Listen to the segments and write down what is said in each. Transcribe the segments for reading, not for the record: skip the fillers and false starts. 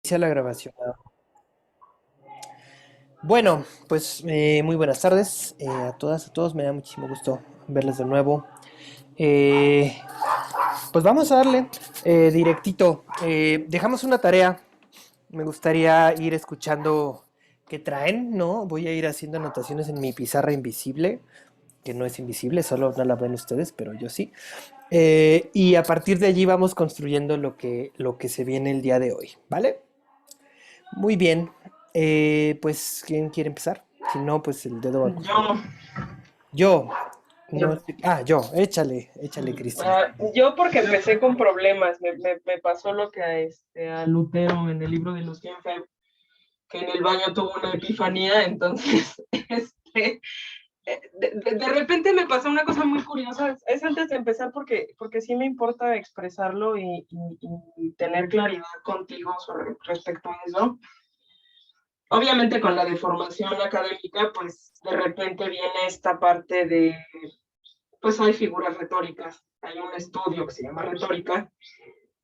Inicia la grabación. Bueno, pues muy buenas tardes a todas, a todos. Me da muchísimo gusto verles de nuevo. Eh, pues vamos a darle directito. Dejamos una tarea. Me gustaría ir escuchando qué traen, ¿no? Voy a ir haciendo anotaciones en mi pizarra invisible, que no es invisible, solo no la ven ustedes, pero yo sí. Y a partir de allí vamos construyendo lo que se viene el día de hoy, ¿vale? Muy bien. Pues, ¿quién quiere empezar? Si no, pues el dedo acusado. Yo, Yo. yo. No yo. Échale, échale, Cristian. Yo porque empecé con problemas, me pasó lo que a Lutero en el libro de Lucien Febvre, que en el baño tuvo una epifanía, entonces, de repente me pasó una cosa muy curiosa, es antes de empezar porque sí me importa expresarlo y tener claridad contigo respecto a eso. Obviamente con la deformación académica, pues de repente viene esta parte de pues hay figuras retóricas, hay un estudio que se llama retórica.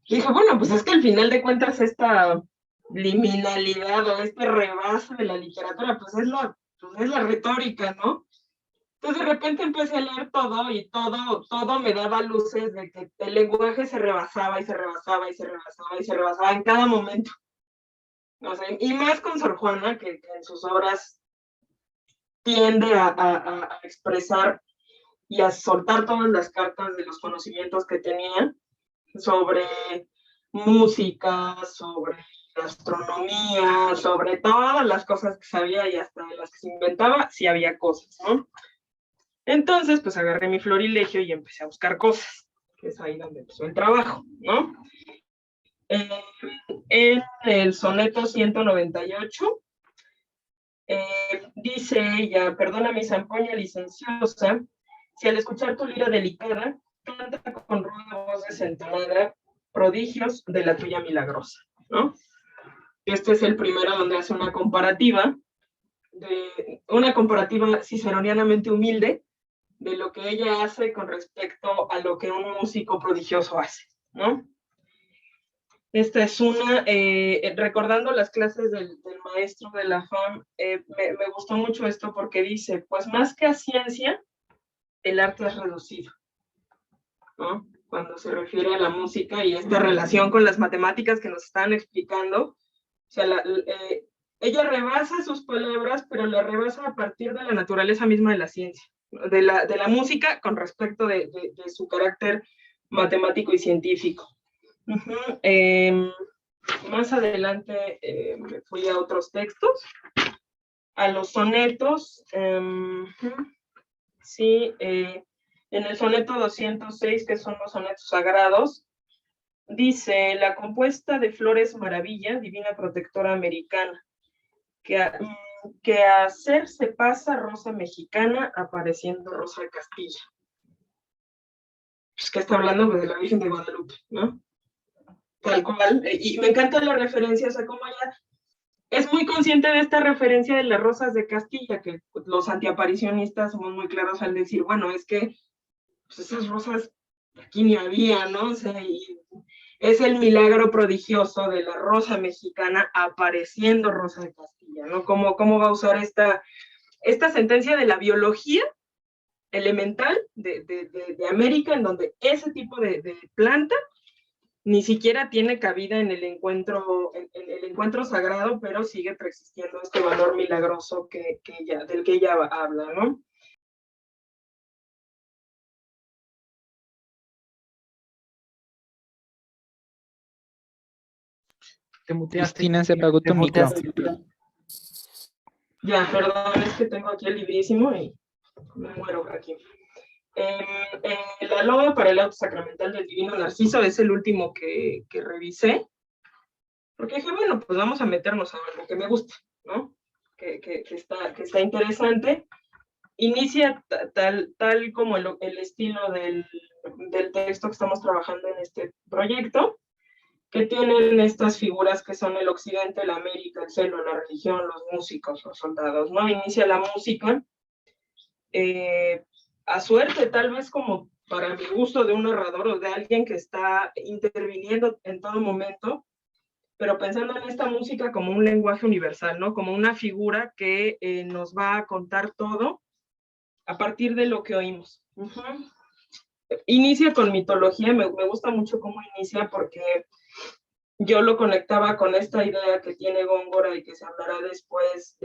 Y dije, bueno, pues es que al final de cuentas esta liminalidad o este rebase de la literatura, pues es la retórica, ¿no? Entonces de repente empecé a leer todo y todo me daba luces de que el lenguaje se rebasaba y se rebasaba y se rebasaba y se rebasaba en cada momento. O sea, y más con Sor Juana, que en sus obras tiende a expresar y a soltar todas las cartas de los conocimientos que tenía sobre música, sobre astronomía, sobre todas las cosas que sabía y hasta de las que se inventaba, sí había cosas, ¿no? Entonces, pues agarré mi florilegio y empecé a buscar cosas, que es ahí donde empezó el trabajo, ¿no? Eh, en el soneto 198, dice ella, perdona mi zampoña licenciosa, si al escuchar tu lira delicada, canta con ruda voz desentonada, prodigios de la tuya milagrosa, ¿no? Este es el primero donde hace una comparativa ciceronianamente humilde de lo que ella hace con respecto a lo que un músico prodigioso hace, ¿no? Esta es una, recordando las clases del maestro de la FAM, me gustó mucho esto porque dice, pues más que a ciencia, el arte es reducido, ¿no? Cuando se refiere a la música y esta relación con las matemáticas que nos están explicando, o sea, ella rebasa sus palabras, pero la rebasa a partir de la naturaleza misma de la ciencia, de la música con respecto de su carácter matemático y científico. Uh-huh. Más adelante me fui a otros textos, a los sonetos, sí, en el soneto 206, que son los sonetos sagrados, dice, la compuesta de flores maravilla, divina protectora americana, que a hacerse pasa rosa mexicana, apareciendo rosa de Castilla. Pues que está hablando de la Virgen de Guadalupe, ¿no? Tal cual, y me encanta la referencia, o sea, como ella es muy consciente de esta referencia de las rosas de Castilla, que los antiaparicionistas somos muy claros al decir, bueno, es que pues esas rosas aquí ni había, ¿no? O sea, y es el milagro prodigioso de la rosa mexicana apareciendo rosa de Castilla, ¿no? ¿Cómo va a usar esta sentencia de la biología elemental de América, en donde ese tipo de planta ni siquiera tiene cabida en el encuentro sagrado, pero sigue preexistiendo este valor milagroso del que ella habla, ¿no? Te muteaste, Cristina, se Cristina. apagó Te tu micro. muteaste. Ya, perdón, es que tengo aquí el librísimo y me muero aquí. La loa para el auto sacramental del Divino Narciso es el último que revisé, porque dije, bueno, pues vamos a meternos a algo que me gusta, ¿no? Que está interesante. Inicia tal como el estilo del texto que estamos trabajando en este proyecto, que tienen estas figuras que son el occidente, la América, el cielo, la religión, los músicos, los soldados, ¿no? Inicia la música, eh, a suerte, tal vez como para mi gusto de un narrador o de alguien que está interviniendo en todo momento, pero pensando en esta música como un lenguaje universal, ¿no? Como una figura que nos va a contar todo a partir de lo que oímos. Inicia con mitología, me gusta mucho cómo inicia porque yo lo conectaba con esta idea que tiene Góngora y que se hablará después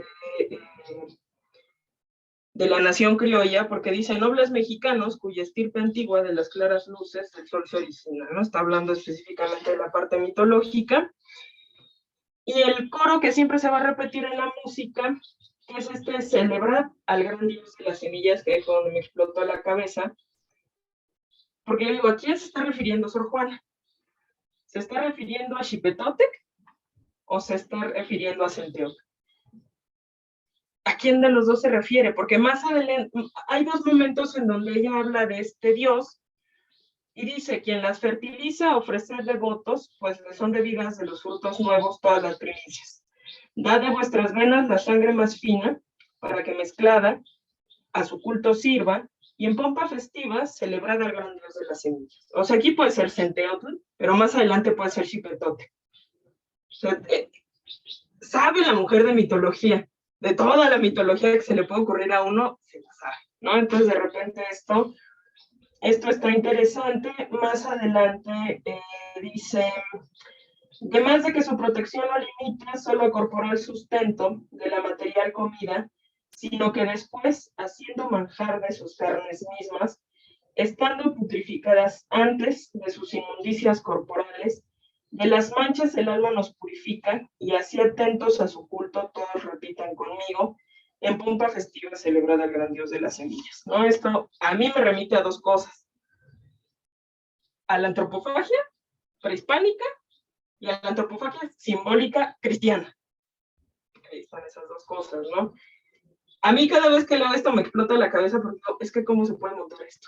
de la nación criolla, porque dice nobles mexicanos cuya estirpe antigua de las claras luces del sol se origina, ¿no? Está hablando específicamente de la parte mitológica. Y el coro que siempre se va a repetir en la música es este celebrar al gran dios de las semillas, que es donde me explotó la cabeza, porque yo digo, ¿a quién se está refiriendo Sor Juana? ¿Se está refiriendo a Xipetotec o se está refiriendo a Centeotl? ¿A quién de los dos se refiere? Porque más adelante hay dos momentos en donde ella habla de este dios y dice, quien las fertiliza ofrecer devotos, pues le son debidas de los frutos nuevos todas las primicias. Da de vuestras venas la sangre más fina, para que mezclada a su culto sirva, y en pompa festiva celebrad al gran dios de las semillas. O sea, aquí puede ser Centeotl, pero más adelante puede ser Xipetotec. O sea, sabe la mujer de mitología, de toda la mitología que se le puede ocurrir a uno, se la sabe, ¿no? Entonces, de repente esto está interesante. Más adelante dice, además de que su protección no limita solo a corporal sustento de la material comida, sino que después, haciendo manjar de sus carnes mismas, estando putrificadas antes de sus inmundicias corporales, de las manchas el alma nos purifica, y así atentos a su culto todos repitan conmigo, en pompa festiva celebrada al gran dios de las semillas, ¿no? Esto a mí me remite a dos cosas, a la antropofagia prehispánica y a la antropofagia simbólica cristiana. Ahí están esas dos cosas, ¿no? A mí cada vez que leo esto me explota la cabeza porque es que cómo se puede montar esto.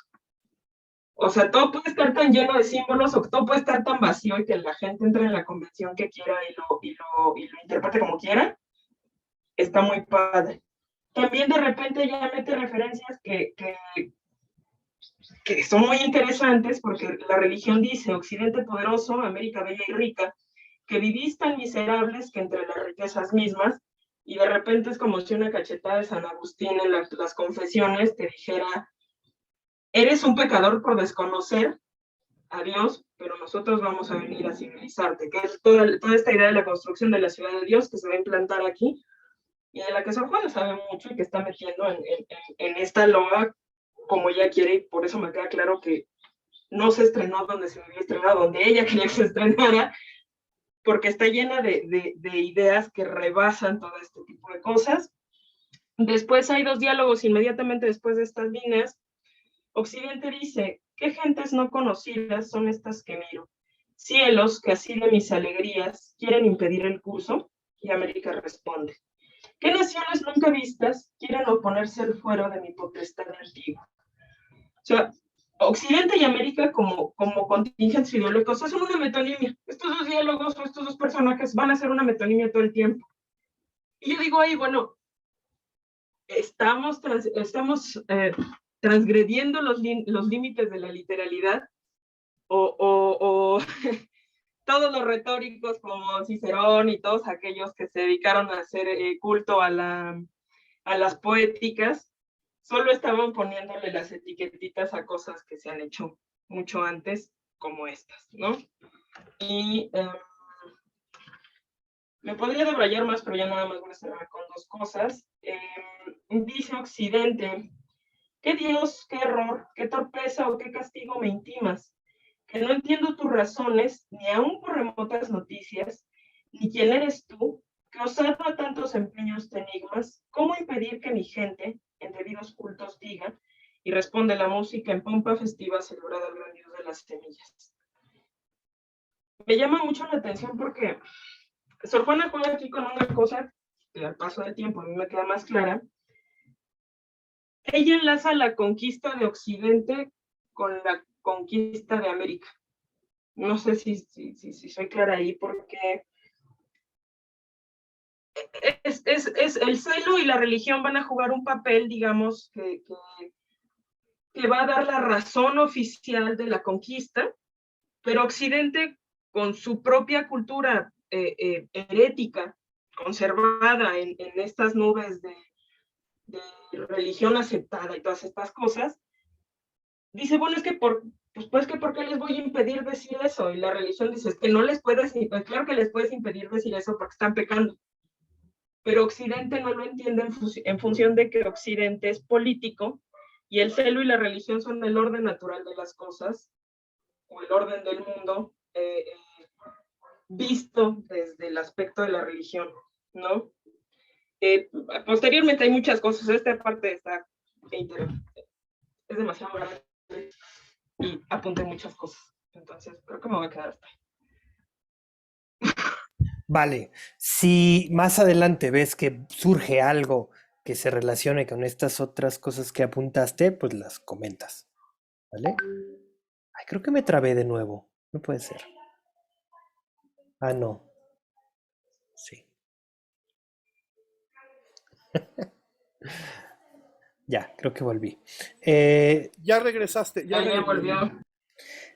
O sea, todo puede estar tan lleno de símbolos o todo puede estar tan vacío y que la gente entre en la convención que quiera y lo interprete como quiera. Está muy padre. También de repente ya mete referencias que son muy interesantes porque la religión dice, Occidente poderoso, América bella y rica, que vivís tan miserables que entre las riquezas mismas, y de repente es como si una cachetada de San Agustín en las confesiones te dijera, eres un pecador por desconocer a Dios, pero nosotros vamos a venir a civilizarte, que es toda esta idea de la construcción de la ciudad de Dios que se va a implantar aquí, y de la que Sor Juana sabe mucho y que está metiendo en esta loa como ella quiere, y por eso me queda claro que no se estrenó donde se había estrenado, donde ella quería que se estrenara, porque está llena de ideas que rebasan todo este tipo de cosas. Después hay dos diálogos inmediatamente después de estas líneas. Occidente dice, ¿qué gentes no conocidas son estas que miro? Cielos que así de mis alegrías quieren impedir el curso. Y América responde, ¿qué naciones nunca vistas quieren oponerse al fuero de mi potestad antigua? O sea, Occidente y América como contingentes ideológicos son una metonimia. Estos dos diálogos o estos dos personajes van a ser una metonimia todo el tiempo. Y yo digo ahí, bueno, estamos transgrediendo los límites de la literalidad o todos los retóricos como Cicerón y todos aquellos que se dedicaron a hacer culto a las poéticas, solo estaban poniéndole las etiquetitas a cosas que se han hecho mucho antes, como estas, ¿no? Y me podría debrayar más, pero ya nada más voy a cerrar con dos cosas. Dice Occidente, ¿qué Dios, qué error, qué torpeza o qué castigo me intimas? Que no entiendo tus razones, ni aun por remotas noticias, ni quién eres tú, que osado a tantos empeños te enigmas, ¿cómo impedir que mi gente, en debidos cultos, diga? Y responde la música en pompa festiva celebrada al gran dios de las semillas. Me llama mucho la atención porque Sor Juana juega aquí con una cosa que al paso del tiempo a mí me queda más clara. Ella enlaza la conquista de Occidente con la conquista de América. No sé si soy clara ahí, porque es el celo y la religión van a jugar un papel, digamos, que va a dar la razón oficial de la conquista, pero Occidente, con su propia cultura herética conservada en estas nubes de religión aceptada y todas estas cosas, dice, bueno, es que pues que ¿por qué les voy a impedir decir eso? Y la religión dice, es que no les puedes, pues claro que les puedes impedir decir eso porque están pecando. Pero Occidente no lo entiende en función de que Occidente es político y el celo y la religión son el orden natural de las cosas, o el orden del mundo, visto desde el aspecto de la religión, ¿no? Posteriormente hay muchas cosas, esta parte está es demasiado grande y apunté muchas cosas, entonces creo que me voy a quedar hasta ahí. Vale, si más adelante ves que surge algo que se relacione con estas otras cosas que apuntaste, pues las comentas, ¿vale? Ay, creo que me trabé de nuevo. No puede ser. Ah, no. Sí. Ya, creo que volví. Ya regresaste, ya Ya regresaste. volvió.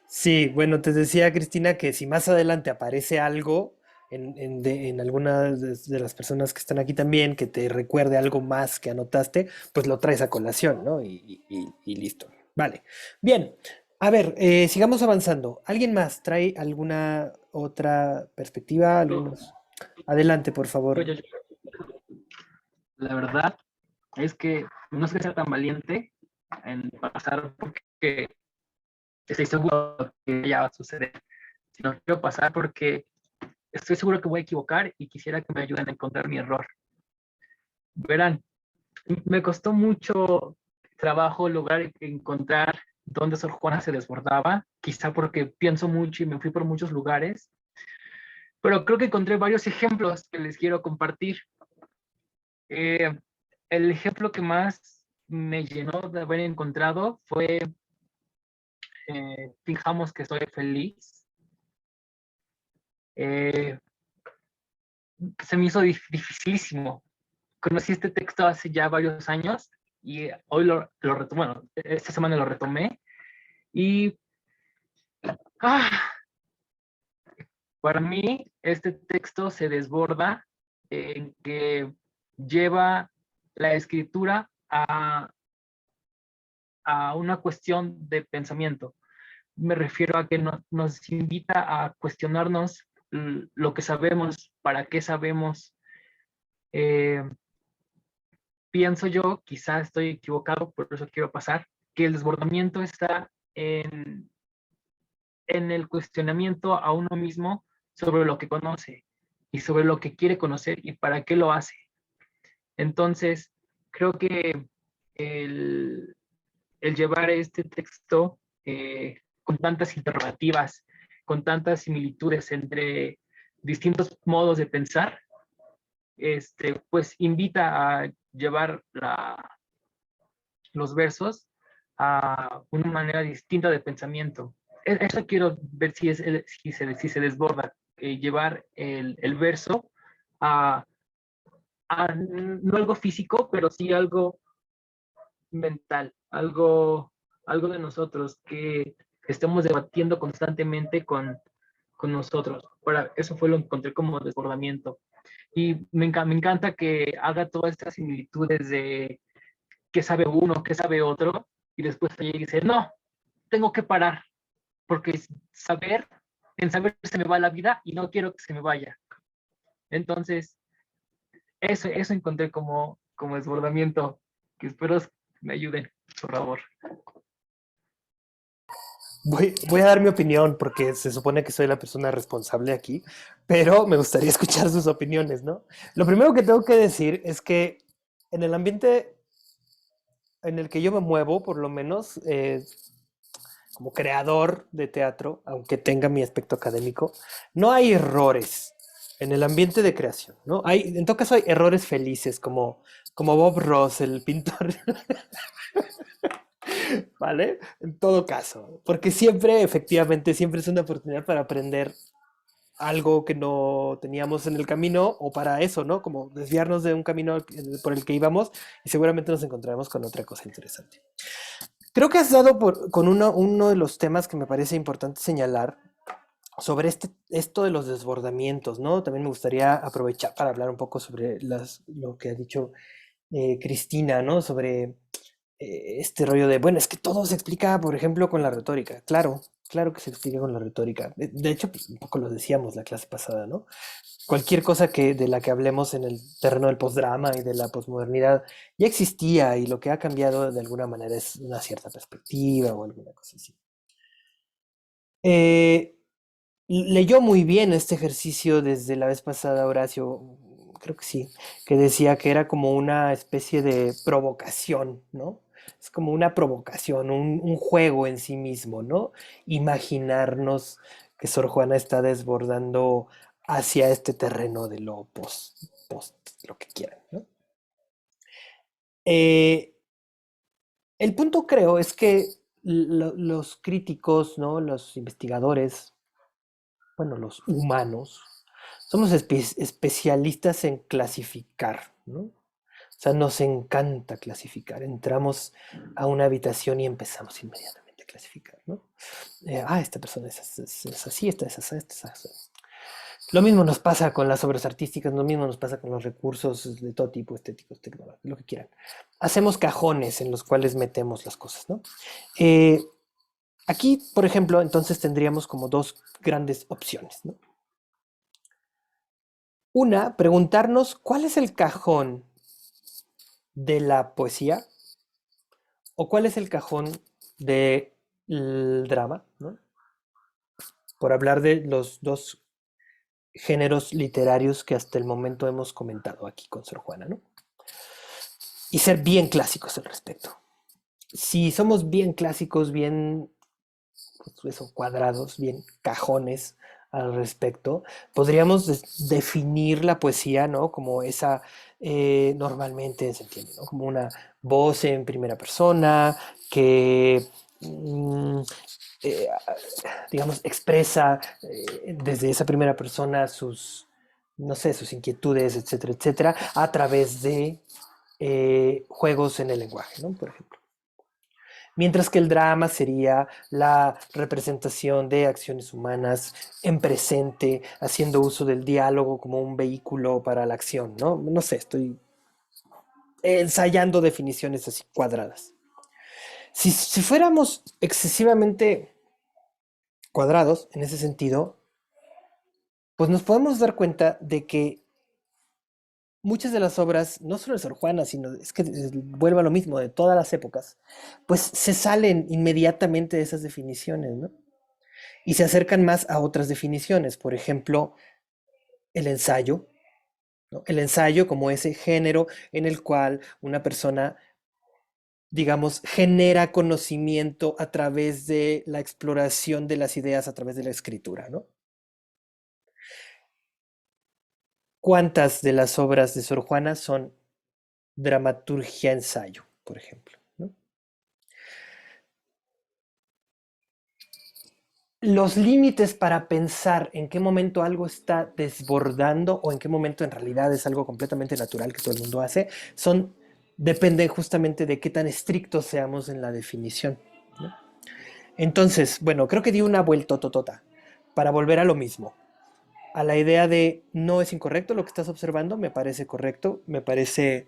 Sí, bueno, te decía Cristina que si más adelante aparece algo en alguna de las personas que están aquí también, que te recuerde algo más que anotaste, pues lo traes a colación, ¿no? Y listo. Vale. Bien. A ver, sigamos avanzando. ¿Alguien más trae alguna otra perspectiva? Algunos. Adelante, por favor. Oye, la verdad es que no es que sea tan valiente en pasar porque estoy seguro que ya va a suceder, sino quiero pasar porque estoy seguro que voy a equivocar y quisiera que me ayuden a encontrar mi error. Verán, me costó mucho trabajo lograr encontrar dónde Sor Juana se desbordaba, quizá porque pienso mucho y me fui por muchos lugares, pero creo que encontré varios ejemplos que les quiero compartir. Eh, el ejemplo que más me llenó de haber encontrado fue fijamos que soy feliz. Se me hizo dificilísimo. Conocí este texto hace ya varios años y hoy lo retomé, bueno, esta semana lo retomé y para mí este texto se desborda en que lleva la escritura a una cuestión de pensamiento. Me refiero a que nos invita a cuestionarnos lo que sabemos, para qué sabemos. Pienso yo, quizás estoy equivocado, por eso quiero pasar, que el desbordamiento está en el cuestionamiento a uno mismo sobre lo que conoce y sobre lo que quiere conocer y para qué lo hace. Entonces, creo que el llevar este texto con tantas interrogativas, con tantas similitudes entre distintos modos de pensar, pues invita a llevar los versos a una manera distinta de pensamiento. Eso quiero ver si se desborda, llevar el verso a no algo físico, pero sí algo mental, algo de nosotros que estemos debatiendo constantemente con nosotros. Eso fue lo que encontré como desbordamiento. Y me encanta que haga todas estas similitudes de qué sabe uno, qué sabe otro, y después dice, no, tengo que parar, porque en saber se me va la vida y no quiero que se me vaya. Entonces, eso encontré como desbordamiento, que espero me ayuden, por favor. Voy a dar mi opinión porque se supone que soy la persona responsable aquí, pero me gustaría escuchar sus opiniones, ¿no? Lo primero que tengo que decir es que en el ambiente en el que yo me muevo, por lo menos, como creador de teatro, aunque tenga mi aspecto académico, no hay errores en el ambiente de creación, ¿no? En todo caso hay errores felices, como Bob Ross, el pintor. ¿Vale? En todo caso, porque siempre, efectivamente, siempre es una oportunidad para aprender algo que no teníamos en el camino o para eso, ¿no? Como desviarnos de un camino por el que íbamos y seguramente nos encontraremos con otra cosa interesante. Creo que has dado con uno de los temas que me parece importante señalar sobre esto de los desbordamientos, ¿no? También me gustaría aprovechar para hablar un poco sobre lo que ha dicho Cristina, ¿no? Sobre este rollo de, bueno, es que todo se explica, por ejemplo, con la retórica. Claro, claro que se explica con la retórica. De hecho, pues, un poco lo decíamos la clase pasada, ¿no? Cualquier cosa de la que hablemos en el terreno del postdrama y de la posmodernidad ya existía y lo que ha cambiado de alguna manera es una cierta perspectiva o alguna cosa así. Eh, Leyó muy bien este ejercicio desde la vez pasada, Horacio, creo que sí, que decía que era como una especie de provocación, ¿no? Es como una provocación, un juego en sí mismo, ¿no? Imaginarnos que Sor Juana está desbordando hacia este terreno de lo post, lo que quieran, ¿no? Eh, el punto creo es que los críticos, ¿no? Los investigadores, bueno, los humanos, somos especialistas en clasificar, ¿no? O sea, nos encanta clasificar. Entramos a una habitación y empezamos inmediatamente a clasificar, ¿no? Esta persona es así, esta es así, esta es así. Lo mismo nos pasa con las obras artísticas, lo mismo nos pasa con los recursos de todo tipo, estéticos, tecnológicos, lo que quieran. Hacemos cajones en los cuales metemos las cosas, ¿no? Eh, Aquí, por ejemplo, entonces tendríamos como dos grandes opciones, ¿no? Una, preguntarnos cuál es el cajón de la poesía o cuál es el cajón del drama, ¿no? Por hablar de los dos géneros literarios que hasta el momento hemos comentado aquí con Sor Juana, ¿no? Y ser bien clásicos al respecto. Si somos bien clásicos, bien pues eso, cuadrados, bien cajones al respecto, podríamos definir la poesía, ¿no? Como esa, normalmente se entiende, ¿no? Como una voz en primera persona que, eh, digamos, expresa desde esa primera persona sus, no sé, sus inquietudes, etcétera, etcétera, a través de juegos en el lenguaje, ¿no? Por ejemplo. Mientras que el drama sería la representación de acciones humanas en presente, haciendo uso del diálogo como un vehículo para la acción, ¿no? No sé, estoy ensayando definiciones así cuadradas. Si fuéramos excesivamente cuadrados en ese sentido, pues nos podemos dar cuenta de que muchas de las obras, no solo de Sor Juana, sino es que vuelvo a lo mismo, de todas las épocas, pues se salen inmediatamente de esas definiciones, ¿no? Y se acercan más a otras definiciones, por ejemplo, el ensayo, ¿no? El ensayo como ese género en el cual una persona, digamos, genera conocimiento a través de la exploración de las ideas, a través de la escritura, ¿no? ¿Cuántas de las obras de Sor Juana son dramaturgia ensayo, por ejemplo, ¿no? Los límites para pensar en qué momento algo está desbordando o en qué momento en realidad es algo completamente natural que todo el mundo hace, dependen justamente de qué tan estrictos seamos en la definición, ¿no? Entonces, bueno, creo que di una vuelta totota para volver a lo mismo, a la idea de no es incorrecto lo que estás observando, me parece correcto, me parece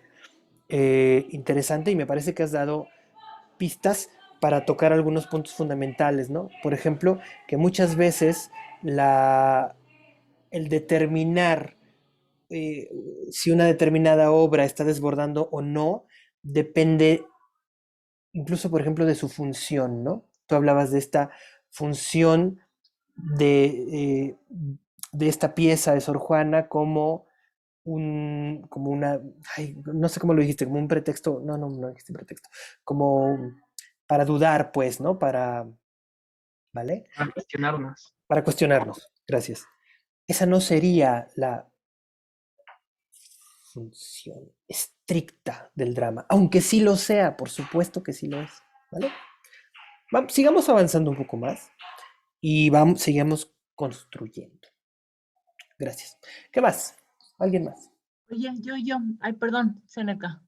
interesante y me parece que has dado pistas para tocar algunos puntos fundamentales, ¿no? Por ejemplo, que muchas veces el determinar eh, si una determinada obra está desbordando o no depende incluso, por ejemplo, de su función, ¿no? Tú hablabas de esta función de, de esta pieza de Sor Juana como como una, ay, no sé cómo lo dijiste, como un pretexto, no dijiste pretexto, como para dudar, pues, ¿no? ¿Vale? Para cuestionarnos. Para cuestionarnos, gracias. Esa no sería la función estricta del drama, aunque sí lo sea, por supuesto que sí lo es, ¿vale? Sigamos avanzando un poco más y sigamos construyendo. Gracias. ¿Qué más? ¿Alguien más? Oye, ay, perdón, Seneca.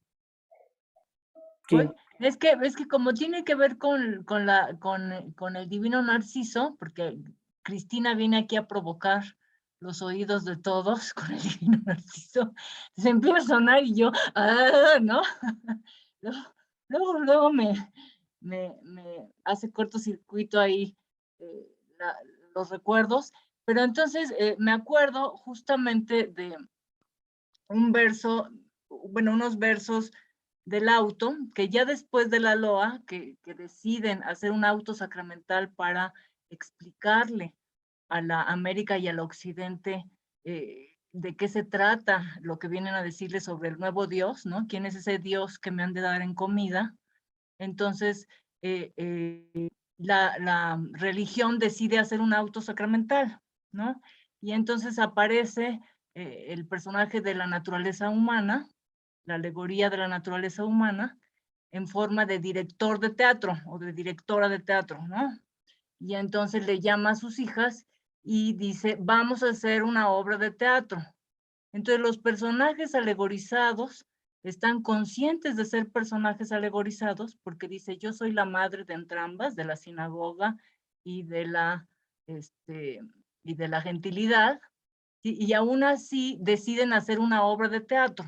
¿Quién? Es que como tiene que ver con el divino Narciso, porque Cristina viene aquí a provocar los oídos de todos con el Divino Narciso. Se empieza a sonar y yo, ¿no? Luego me hace cortocircuito ahí los recuerdos, pero entonces me acuerdo justamente de un verso, bueno, unos versos del auto, que ya después de la LOA, que deciden hacer un auto sacramental para explicarle a la América y al Occidente de qué se trata, lo que vienen a decirle sobre el nuevo Dios, ¿no? ¿Quién es ese Dios que me han de dar en comida? Entonces, la religión decide hacer un auto sacramental, ¿no? Y entonces aparece el personaje de la naturaleza humana, la alegoría de la naturaleza humana, en forma de director de teatro o de directora de teatro, ¿no? Y entonces le llama a sus hijas y dice, vamos a hacer una obra de teatro. Entonces los personajes alegorizados están conscientes de ser personajes alegorizados porque dice, yo soy la madre de entrambas, de la sinagoga y de la gentilidad, y aún así deciden hacer una obra de teatro.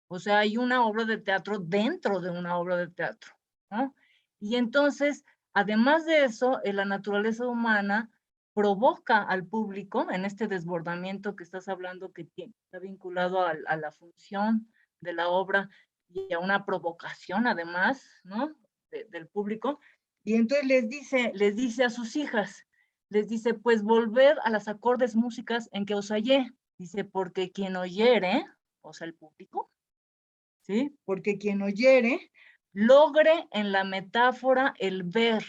O sea, hay una obra de teatro dentro de una obra de teatro, ¿no? Y entonces, además de eso, en la naturaleza humana provoca al público en este desbordamiento que estás hablando, que está vinculado a la función de la obra y a una provocación además, ¿no? Del público. Y entonces les dice a sus hijas, les dice, pues volver a las acordes músicas en que os hallé. Dice, porque quien oyere, o sea, el público, ¿sí? Porque quien oyere, logre en la metáfora el ver.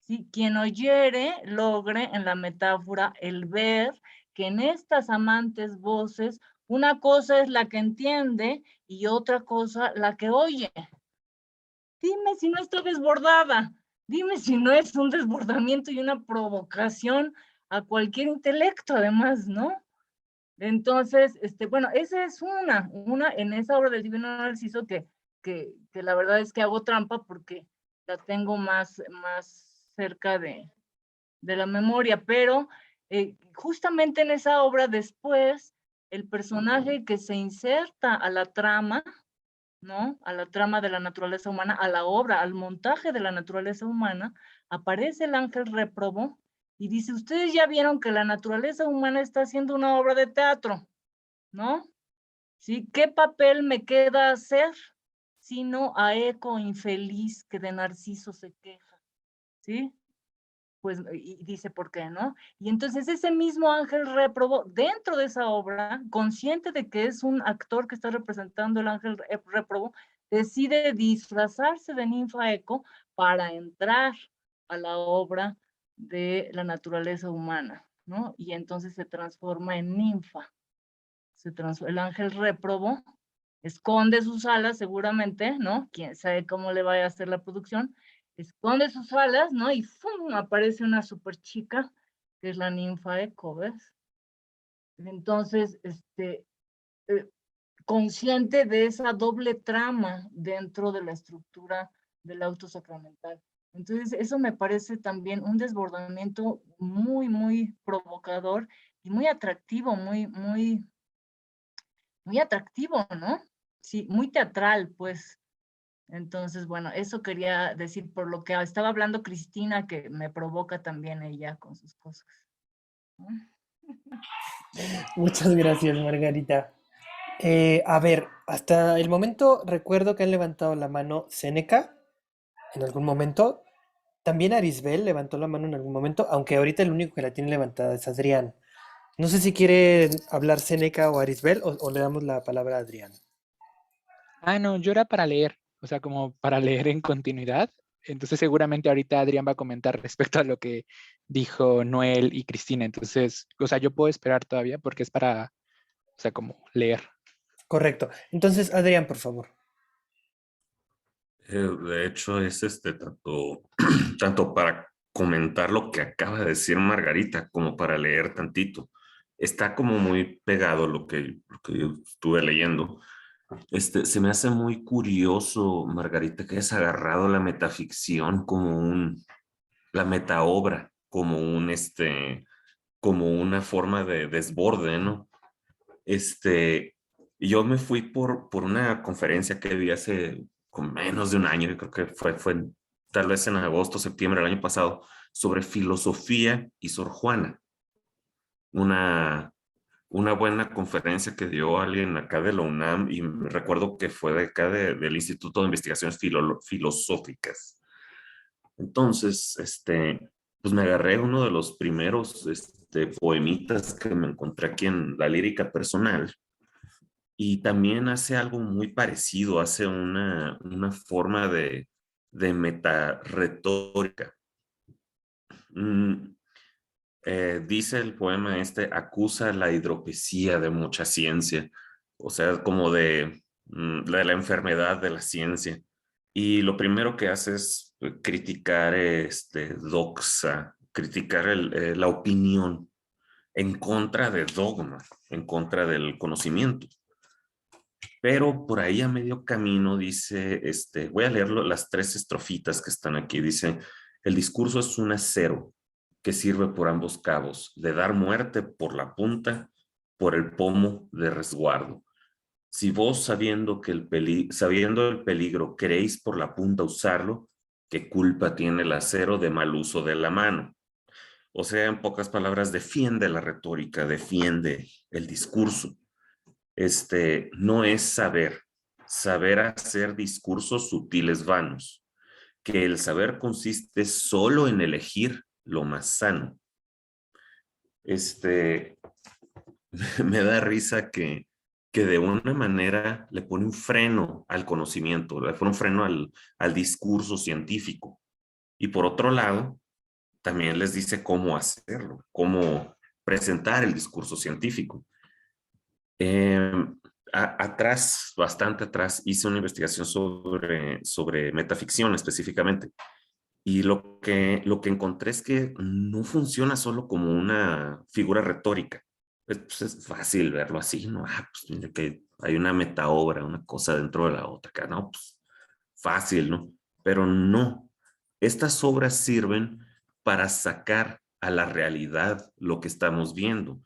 ¿Sí? Quien oyere, logre en la metáfora el ver que en estas amantes voces, una cosa es la que entiende y otra cosa la que oye. Dime si no está desbordada, dime si no es un desbordamiento y una provocación a cualquier intelecto, además, ¿no? Entonces, bueno, esa es una en esa obra del Divino Narciso que la verdad es que hago trampa porque la tengo más cerca de la memoria, pero justamente en esa obra después, el personaje que se inserta a la trama, ¿no? A la trama de la naturaleza humana, a la obra, al montaje de la naturaleza humana, aparece el ángel réprobo y dice, ustedes ya vieron que la naturaleza humana está haciendo una obra de teatro, ¿no? ¿Sí? ¿Qué papel me queda hacer? Sino a eco infeliz que de Narciso se queja, ¿sí? Pues, y dice, ¿por qué no? Y entonces ese mismo ángel réprobo, dentro de esa obra, consciente de que es un actor que está representando el ángel réprobo, decide disfrazarse de ninfa eco para entrar a la obra de la naturaleza humana, ¿no? Y entonces se transforma en ninfa. El ángel réprobo esconde sus alas seguramente, ¿no? Quién sabe cómo le vaya a hacer la producción, esconde sus alas, ¿no? Y ¡fum! Aparece una super chica, que es la ninfa Eco, ¿ves? Entonces, consciente de esa doble trama dentro de la estructura del auto sacramental. Entonces, eso me parece también un desbordamiento muy, muy provocador y muy atractivo, muy atractivo, ¿no? Sí, muy teatral, pues. Entonces, bueno, eso quería decir por lo que estaba hablando Cristina, que me provoca también ella con sus cosas, ¿no? Muchas gracias, Margarita. A ver, hasta el momento recuerdo que han levantado la mano Séneca en algún momento. También Arisbel levantó la mano en algún momento, aunque ahorita el único que la tiene levantada es Adrián. No sé si quiere hablar Séneca o Arisbel o le damos la palabra a Adrián. Ah, no, yo era para leer, o sea, como para leer en continuidad. Entonces seguramente ahorita Adrián va a comentar respecto a lo que dijo Noel y Cristina. Entonces, o sea, yo puedo esperar todavía porque es para, o sea, como leer. Correcto. Entonces, Adrián, por favor. De hecho, es tanto para comentar lo que acaba de decir Margarita, como para leer tantito. Está como muy pegado lo que yo estuve leyendo. Se me hace muy curioso, Margarita, que hayas agarrado la metaficción como la metaobra, como como una forma de desborde, ¿no? Yo me fui por una conferencia que vi hace con menos de un año, yo creo que fue tal vez en agosto, septiembre del año pasado, sobre filosofía y Sor Juana. Una buena conferencia que dio alguien acá de la UNAM y recuerdo que fue de acá del Instituto de Investigaciones Filosóficas. Entonces, pues me agarré uno de los primeros poemitas que me encontré aquí en la lírica personal y también hace algo muy parecido, hace una forma de meta-retórica. Dice el poema acusa la hidropesía de mucha ciencia, o sea, como de la enfermedad de la ciencia. Y lo primero que hace es criticar doxa, criticar la opinión en contra de dogma, en contra del conocimiento. Pero por ahí a medio camino dice, voy a leer las 3 estrofitas que están aquí. Dice, el discurso es un acero que sirve por ambos cabos, de dar muerte por la punta, por el pomo de resguardo. Si vos sabiendo el peligro queréis por la punta usarlo, ¿qué culpa tiene el acero de mal uso de la mano? O sea, en pocas palabras, defiende la retórica, defiende el discurso. No es saber hacer discursos sutiles vanos, que el saber consiste solo en elegir lo más sano. Me da risa que de una manera le pone un freno al conocimiento, le pone un freno al discurso científico. Y por otro lado, también les dice cómo hacerlo, cómo presentar el discurso científico. Atrás, bastante atrás, hice una investigación sobre metaficción específicamente. Y lo que encontré es que no funciona solo como una figura retórica. Pues es fácil verlo así, ¿no? Pues mira que hay una metaobra, una cosa dentro de la otra, acá, ¿no? Pues fácil, ¿no? Pero no. Estas obras sirven para sacar a la realidad lo que estamos viendo.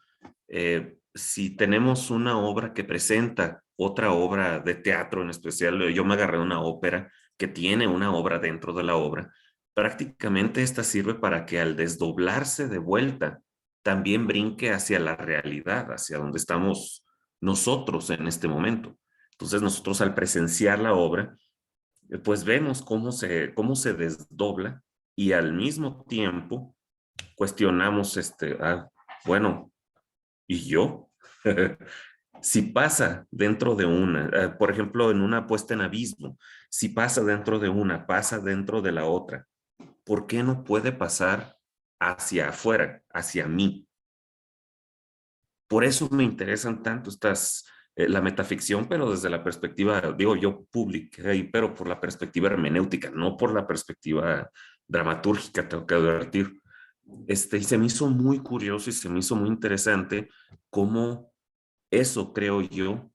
Si tenemos una obra que presenta otra obra de teatro en especial, yo me agarré una ópera que tiene una obra dentro de la obra, prácticamente esta sirve para que al desdoblarse de vuelta también brinque hacia la realidad, hacia donde estamos nosotros en este momento. Entonces nosotros al presenciar la obra, pues vemos cómo se desdobla y al mismo tiempo cuestionamos bueno, ¿y yo? Si pasa dentro de una, por ejemplo, en una puesta en abismo, si pasa dentro de una, pasa dentro de la otra, ¿por qué no puede pasar hacia afuera, hacia mí? Por eso me interesan tanto la metaficción, pero desde la perspectiva, digo yo, pública, pero por la perspectiva hermenéutica, no por la perspectiva dramatúrgica, tengo que advertir. Y se me hizo muy curioso y se me hizo muy interesante cómo eso, creo yo,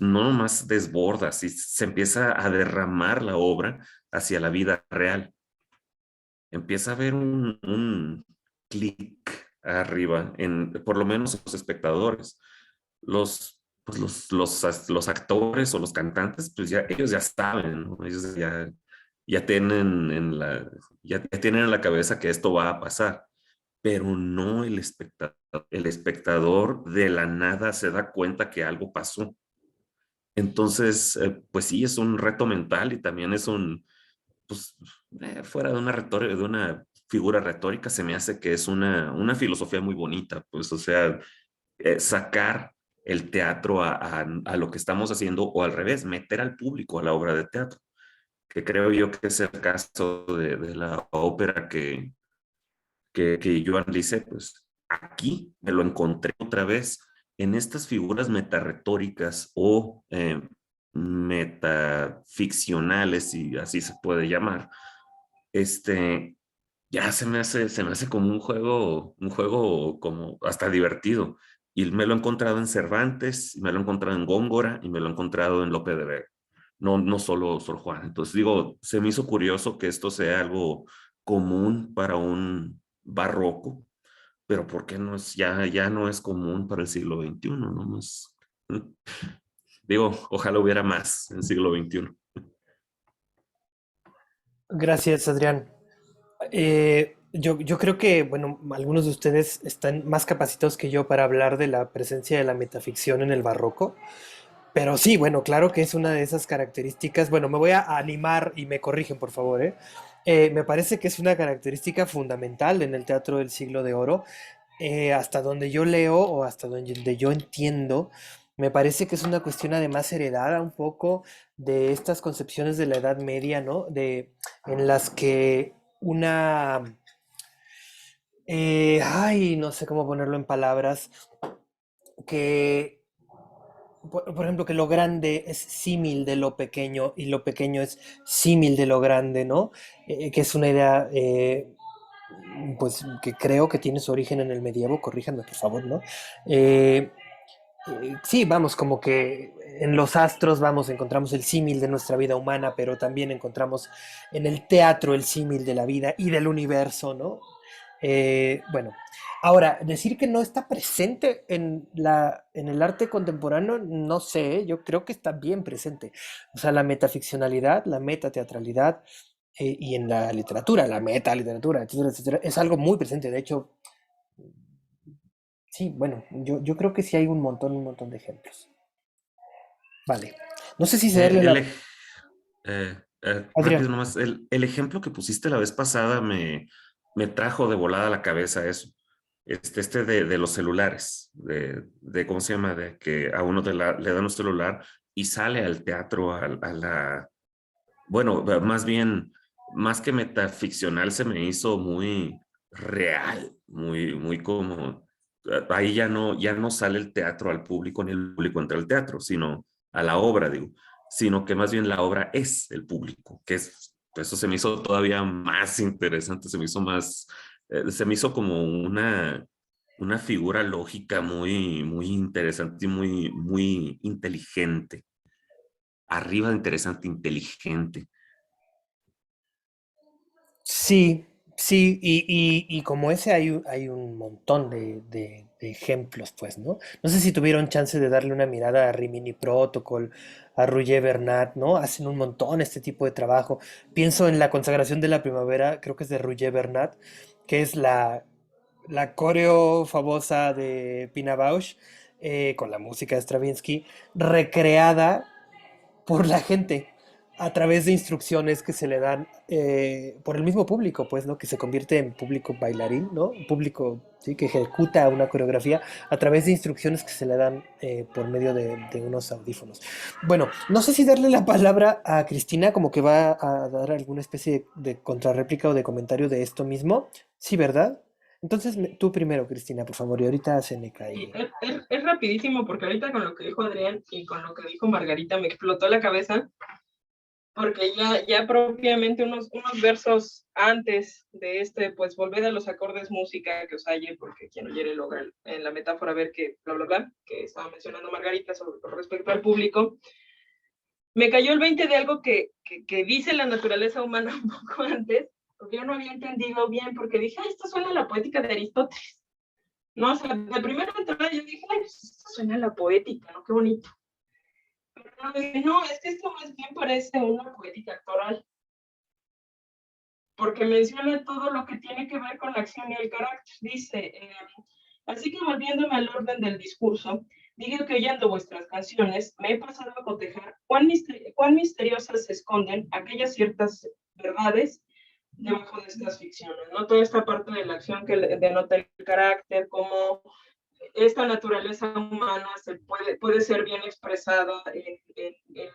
no nomás desborda, si se empieza a derramar la obra hacia la vida real. Empieza a haber un clic arriba, por lo menos los espectadores. Los actores o los cantantes, pues ellos ya saben, ¿no? Ellos ya tienen ya tienen en la cabeza que esto va a pasar, pero no el espectador. El espectador de la nada se da cuenta que algo pasó. Entonces, pues sí, es un reto mental y también es pues, fuera de una retórica, de una figura retórica, se me hace que es una filosofía muy bonita, pues, o sea, sacar el teatro a lo que estamos haciendo o al revés, meter al público a la obra de teatro, que creo yo que es el caso de la ópera que yo analicé, pues aquí me lo encontré otra vez en estas figuras metarretóricas o metaficcionales, si así se puede llamar. Ya se me hace como un juego como hasta divertido. Y me lo he encontrado en Cervantes, me lo he encontrado en Góngora y me lo he encontrado en Lope de Vega. No solo Sor Juana. Entonces digo, se me hizo curioso que esto sea algo común para un barroco, pero ¿por qué no es, ya no es común para el siglo XXI? ¿No? Más, digo, ojalá hubiera más en el siglo XXI. Gracias, Adrián. Yo creo que, bueno, algunos de ustedes están más capacitados que yo para hablar de la presencia de la metaficción en el barroco, pero sí, bueno, claro que es una de esas características. Bueno, me voy a animar y me corrigen, por favor, ¿eh? Me parece que es una característica fundamental en el teatro del siglo de oro. Hasta donde yo leo o hasta donde yo entiendo, me parece que es una cuestión además heredada un poco de estas concepciones de la Edad Media, ¿no? En las que no sé cómo ponerlo en palabras, que, por ejemplo, que lo grande es símil de lo pequeño y lo pequeño es símil de lo grande, ¿no? Que es una idea, pues, que creo que tiene su origen en el medievo, corríjanme por favor, ¿no? Eh, sí, vamos, como que en los astros, vamos, encontramos el símil de nuestra vida humana, pero también encontramos en el teatro el símil de la vida y del universo, ¿no? Bueno, ahora, decir que no está presente en el arte contemporáneo, no sé, yo creo que está bien presente. O sea, la metaficcionalidad, la metateatralidad, y en la literatura, la metaliteratura, etcétera, etcétera, es algo muy presente. De hecho, sí, bueno, yo creo que sí hay un montón de ejemplos. Vale. No sé si Eh, cederle el, la... ej- Rápido Adrián. nomás, el ejemplo que pusiste la vez pasada me trajo de volada a la cabeza eso. De los celulares, ¿cómo se llama? De que a uno le dan un celular y sale al teatro, bueno, más bien, más que metaficcional, se me hizo muy real, muy como, ahí ya no sale el teatro al público, ni el público entra al teatro, sino a la obra, digo, sino que más bien la obra es el público, eso se me hizo todavía más interesante, se me hizo como una figura lógica muy interesante y muy inteligente, arriba de interesante, inteligente. Sí, sí, y como ese hay un montón de ejemplos, pues, ¿no? No sé si tuvieron chance de darle una mirada a Rimini Protocol, a Roger Bernat, ¿no? Hacen un montón este tipo de trabajo. Pienso en La consagración de la primavera, creo que es de Roger Bernat, que es la coreo famosa de Pina Bausch, con la música de Stravinsky, recreada por la gente a través de instrucciones que se le dan por el mismo público, pues, ¿no? Que se convierte en público bailarín, ¿no? Público, sí, que ejecuta una coreografía a través de instrucciones que se le dan por medio de unos audífonos. Bueno, no sé si darle la palabra a Cristina, como que va a dar alguna especie de contrarréplica o de comentario de esto mismo. Sí, ¿verdad? Entonces, tú primero, Cristina, por favor, y ahorita se me Y cae. es rapidísimo porque ahorita con lo que dijo Adrián y con lo que dijo Margarita me explotó la cabeza porque ya propiamente unos versos antes de pues volved a los acordes música que os halle, porque quien oyere logra en la metáfora ver que bla, bla, bla, que estaba mencionando Margarita con respecto al público, me cayó el 20 de algo que dice la naturaleza humana un poco antes, porque yo no había entendido bien, porque dije, esto suena a la poética de Aristóteles. No, o sea, de primera entrada yo dije, pues esto suena a la poética, ¿no? Qué bonito. Pero no, es que esto más bien parece una poética actoral, porque menciona todo lo que tiene que ver con la acción y el carácter. Dice, así que volviéndome al orden del discurso, digo que oyendo vuestras canciones, me he pasado a cotejar cuán misteriosas se esconden aquellas ciertas verdades debajo de estas ficciones, ¿no? Toda esta parte de la acción que denota el carácter, cómo esta naturaleza humana puede ser bien expresada en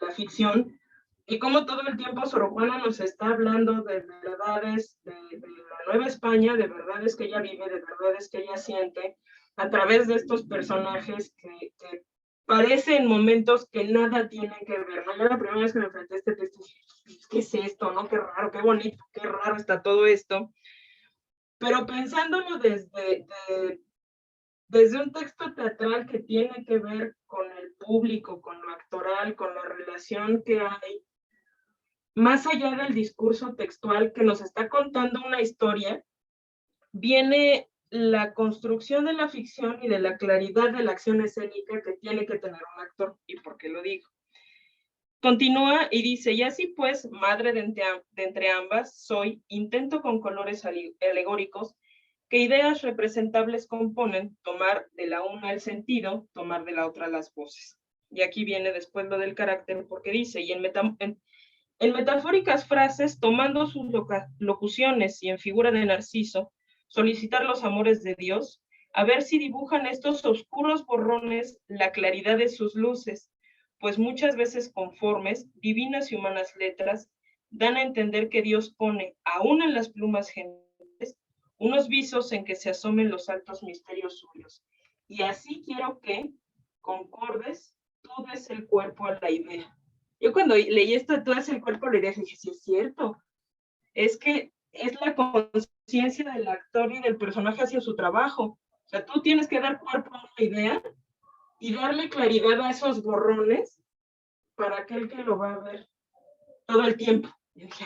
la ficción, y cómo todo el tiempo Sor Juana nos está hablando de verdades de la Nueva España, de verdades que ella vive, de verdades que ella siente, a través de estos personajes que parecen momentos que nada tienen que ver, ¿no? Yo la primera vez que me enfrenté a este texto, ¿qué es esto, no? Qué raro, qué bonito, qué raro está todo esto. Pero pensándolo desde un texto teatral que tiene que ver con el público, con lo actoral, con la relación que hay, más allá del discurso textual que nos está contando una historia, viene la construcción de la ficción y de la claridad de la acción escénica que tiene que tener un actor. ¿Y por qué lo digo? Continúa y dice, y así pues, madre de entre ambas, soy, intento con colores alegóricos, que ideas representables componen, tomar de la una el sentido, tomar de la otra las voces. Y aquí viene después lo del carácter, porque dice, y en metafóricas frases, tomando sus locuciones y en figura de Narciso, solicitar los amores de Dios, a ver si dibujan estos oscuros borrones la claridad de sus luces, pues muchas veces conformes, divinas y humanas letras, dan a entender que Dios pone, aún en las plumas gentes, unos visos en que se asomen los altos misterios suyos. Y así quiero que, concordes, tú des el cuerpo a la idea. Yo cuando leí esto de todo el cuerpo la idea, dije, sí es cierto, es que es la conciencia del actor y del personaje hacia su trabajo. O sea, tú tienes que dar cuerpo a una idea y darle claridad a esos borrones para aquel que lo va a ver todo el tiempo. Y dije,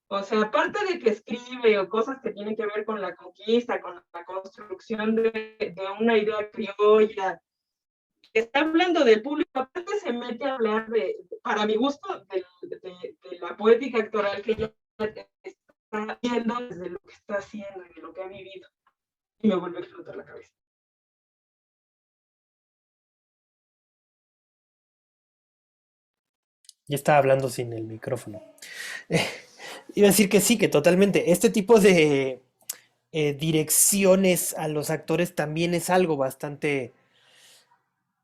o sea, aparte de que escribe o cosas que tienen que ver con la conquista, con la construcción de una idea criolla, está hablando del público, aparte se mete a hablar para mi gusto, de la poética actoral que ella está haciendo desde lo que está haciendo y de lo que ha vivido. Y me vuelve a explotar la cabeza. Ya estaba hablando sin el micrófono. Iba a decir que sí, que totalmente. Este tipo de direcciones a los actores también es algo bastante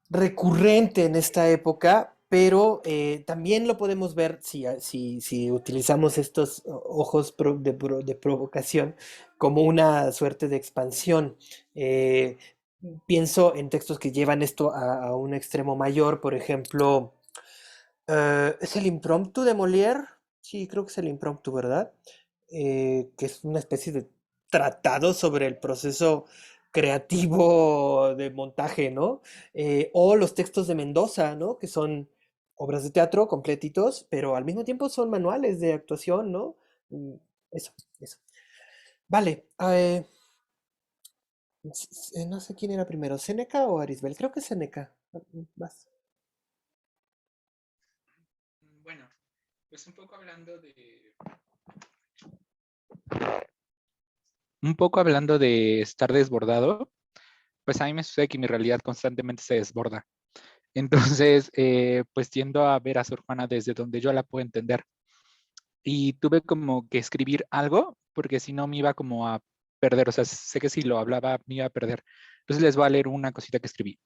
recurrente en esta época, pero también lo podemos ver si utilizamos estos ojos de provocación como una suerte de expansión. Eh, Pienso en textos que llevan esto a un extremo mayor, por ejemplo, ¿es el impromptu de Molière? Sí, creo que es el impromptu, ¿verdad? Que es una especie de tratado sobre el proceso creativo de montaje, ¿no? O los textos de Mendoza, ¿no? Que son obras de teatro completitos, pero al mismo tiempo son manuales de actuación, ¿no? Mm, Eso, eso. Vale, no sé quién era primero, ¿Séneca o Arisbel? Creo que Séneca. Vas. Bueno, pues un poco hablando de estar desbordado, pues a mí me sucede que mi realidad constantemente se desborda. Entonces, pues tiendo a ver a Sor Juana desde donde yo la puedo entender. Y tuve como que escribir algo, porque si no me iba como a perder. O sea, sé que si lo hablaba me iba a perder. Entonces les voy a leer una cosita que escribí.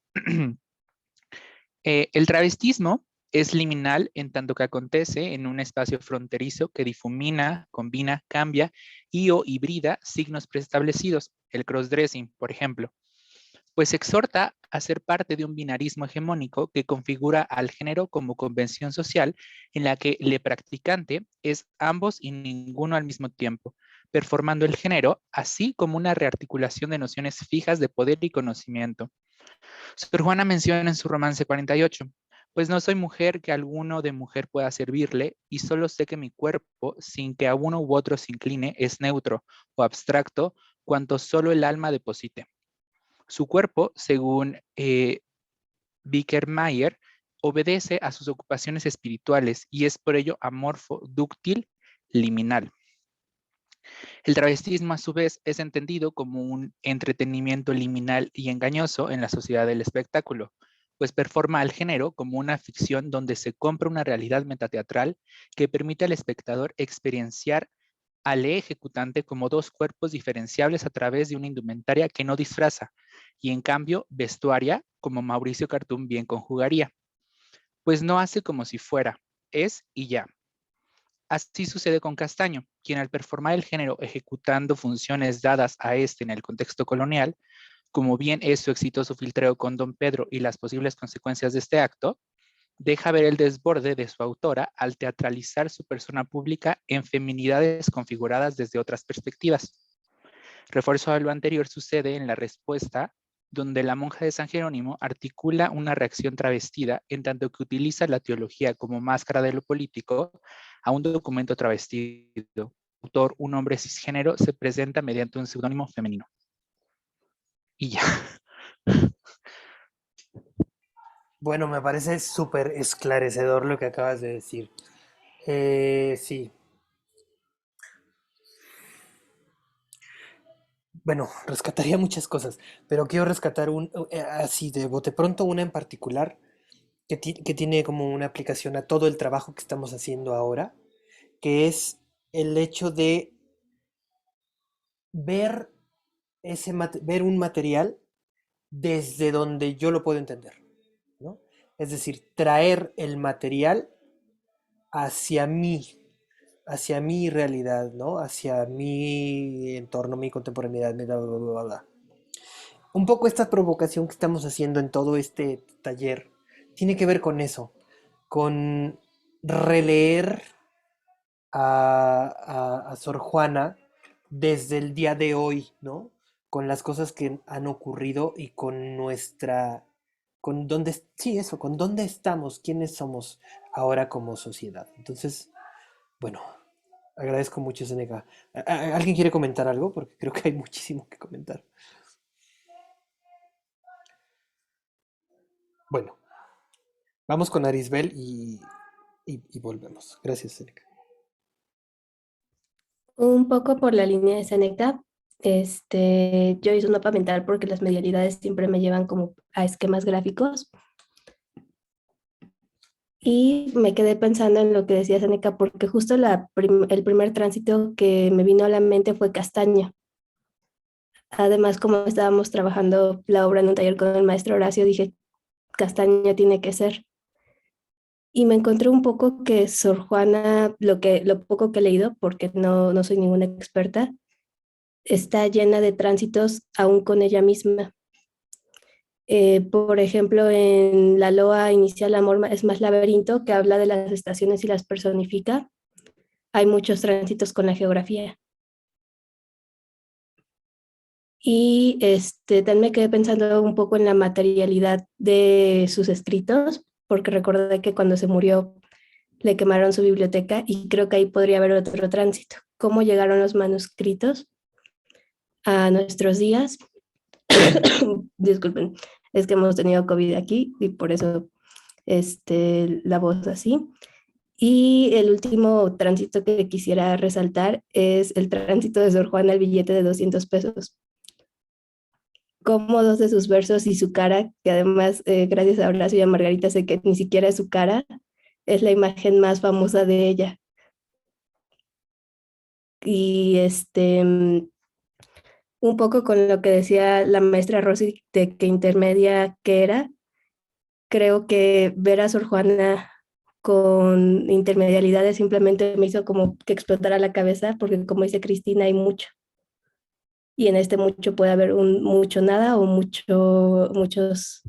El travestismo es liminal en tanto que acontece en un espacio fronterizo que difumina, combina, cambia y o hibrida signos preestablecidos, el crossdressing, por ejemplo, pues exhorta a ser parte de un binarismo hegemónico que configura al género como convención social en la que el practicante es ambos y ninguno al mismo tiempo, performando el género así como una rearticulación de nociones fijas de poder y conocimiento. Sor Juana menciona en su romance 48, pues no soy mujer que alguno de mujer pueda servirle y solo sé que mi cuerpo, sin que a uno u otro se incline, es neutro o abstracto cuanto solo el alma deposite. Su cuerpo, según Bickermayer, obedece a sus ocupaciones espirituales y es por ello amorfo, dúctil, liminal. El travestismo, a su vez, es entendido como un entretenimiento liminal y engañoso en la sociedad del espectáculo, pues performa al género como una ficción donde se compra una realidad metateatral que permite al espectador experienciar al ejecutante como dos cuerpos diferenciables a través de una indumentaria que no disfraza, y en cambio vestuaria, como Mauricio Cartún bien conjugaría, pues no hace como si fuera, es y ya. Así sucede con Castaño, quien al performar el género ejecutando funciones dadas a este en el contexto colonial, como bien es su exitoso filtreo con Don Pedro y las posibles consecuencias de este acto, deja ver el desborde de su autora al teatralizar su persona pública en feminidades configuradas desde otras perspectivas. Refuerzo a lo anterior sucede en la respuesta, donde la monja de San Jerónimo articula una reacción travestida en tanto que utiliza la teología como máscara de lo político a un documento travestido, autor, un hombre cisgénero, se presenta mediante un seudónimo femenino. Y ya. Bueno, me parece súper esclarecedor lo que acabas de decir. Sí, bueno, rescataría muchas cosas, pero quiero rescatar así de bote pronto una en particular que tiene como una aplicación a todo el trabajo que estamos haciendo ahora, que es el hecho de ver ver un material desde donde yo lo puedo entender, ¿no? Es decir, traer el material hacia mí, hacia mi realidad, ¿no? Hacia mi entorno, mi contemporaneidad, mi bla, bla, bla, bla, bla. Un poco esta provocación que estamos haciendo en todo este taller tiene que ver con eso, con releer a Sor Juana desde el día de hoy, ¿no? Con las cosas que han ocurrido y con con dónde, sí, eso, con dónde estamos, quiénes somos ahora como sociedad. Entonces, bueno, agradezco mucho, Seneca. ¿Alguien quiere comentar algo? Porque creo que hay muchísimo que comentar. Bueno, vamos con Arisbel y volvemos. Gracias, Seneca. Un poco por la línea de Seneca, yo hice un mapa mental porque las medialidades siempre me llevan como a esquemas gráficos y me quedé pensando en lo que decía Seneca porque justo el primer tránsito que me vino a la mente fue castaña. Además, como estábamos trabajando la obra en un taller con el maestro Horacio, dije, castaña tiene que ser. Y me encontré un poco que Sor Juana, lo poco que he leído, porque no soy ninguna experta, está llena de tránsitos aún con ella misma. Por ejemplo, en la loa inicial Amor es más laberinto, que habla de las estaciones y las personifica. Hay muchos tránsitos con la geografía. Y también me quedé pensando un poco en la materialidad de sus escritos, porque recordé que cuando se murió le quemaron su biblioteca y creo que ahí podría haber otro tránsito. ¿Cómo llegaron los manuscritos a nuestros días? Disculpen, es que hemos tenido COVID aquí y por eso la voz así. Y el último tránsito que quisiera resaltar es el tránsito de Sor Juana al billete de 200 pesos. Como dos de sus versos y su cara, que además, gracias a Horacio y a Margarita, sé que ni siquiera es su cara, es la imagen más famosa de ella. Y un poco con lo que decía la maestra Rosy de que intermedia que era, creo que ver a Sor Juana con intermedialidades simplemente me hizo como que explotara la cabeza, porque como dice Cristina, hay mucho. Y en este mucho puede haber un mucho nada o muchas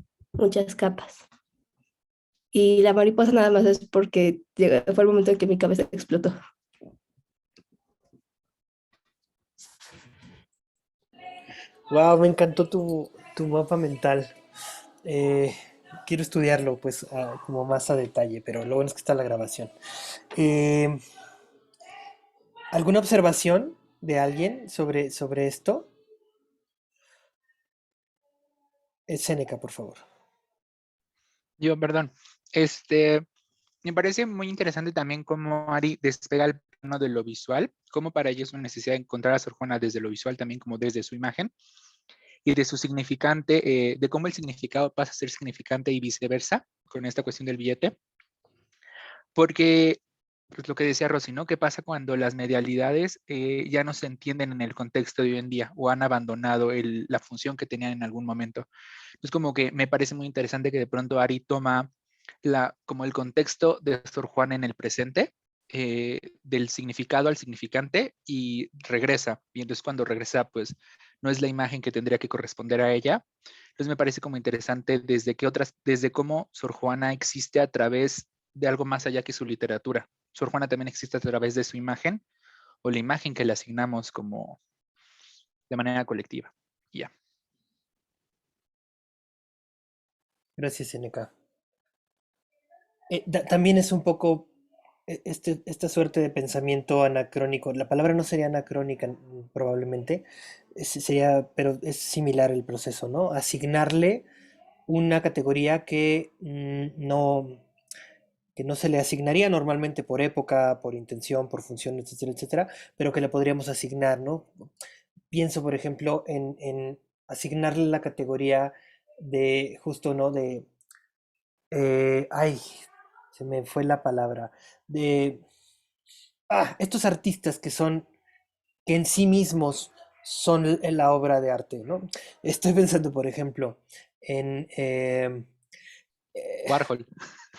capas. Y la mariposa nada más es porque fue el momento en que mi cabeza explotó. Wow, me encantó tu mapa mental. Eh, quiero estudiarlo, pues, como más a detalle, pero lo bueno es que está la grabación. Eh, ¿Alguna observación de alguien sobre esto? Séneca, por favor. Yo, perdón. Me parece muy interesante también cómo Ari despega el plano de lo visual, cómo para ella es una necesidad de encontrar a Sor Juana desde lo visual, también como desde su imagen, y de su significante, de cómo el significado pasa a ser significante y viceversa, con esta cuestión del billete. Porque, pues lo que decía Rosy, ¿no? ¿Qué pasa cuando las medialidades ya no se entienden en el contexto de hoy en día o han abandonado la función que tenían en algún momento? Es como que me parece muy interesante que de pronto Ari toma como el contexto de Sor Juana en el presente, del significado al significante y regresa. Y entonces cuando regresa, pues no es la imagen que tendría que corresponder a ella. Entonces me parece como interesante desde cómo Sor Juana existe a través de algo más allá que su literatura. Sor Juana también existe a través de su imagen o la imagen que le asignamos como de manera colectiva. Ya. Gracias, Séneca. También es un poco esta suerte de pensamiento anacrónico, la palabra no sería anacrónica probablemente, sería, pero es similar el proceso, ¿no? Asignarle una categoría que no se le asignaría normalmente por época, por intención, por función, etcétera, etcétera, pero que le podríamos asignar, ¿no? Pienso, por ejemplo, en asignarle la categoría de, justo, ¿no? De, ay, se me fue la palabra, de, estos artistas que en sí mismos son la obra de arte, ¿no? Estoy pensando, por ejemplo, en Warhol.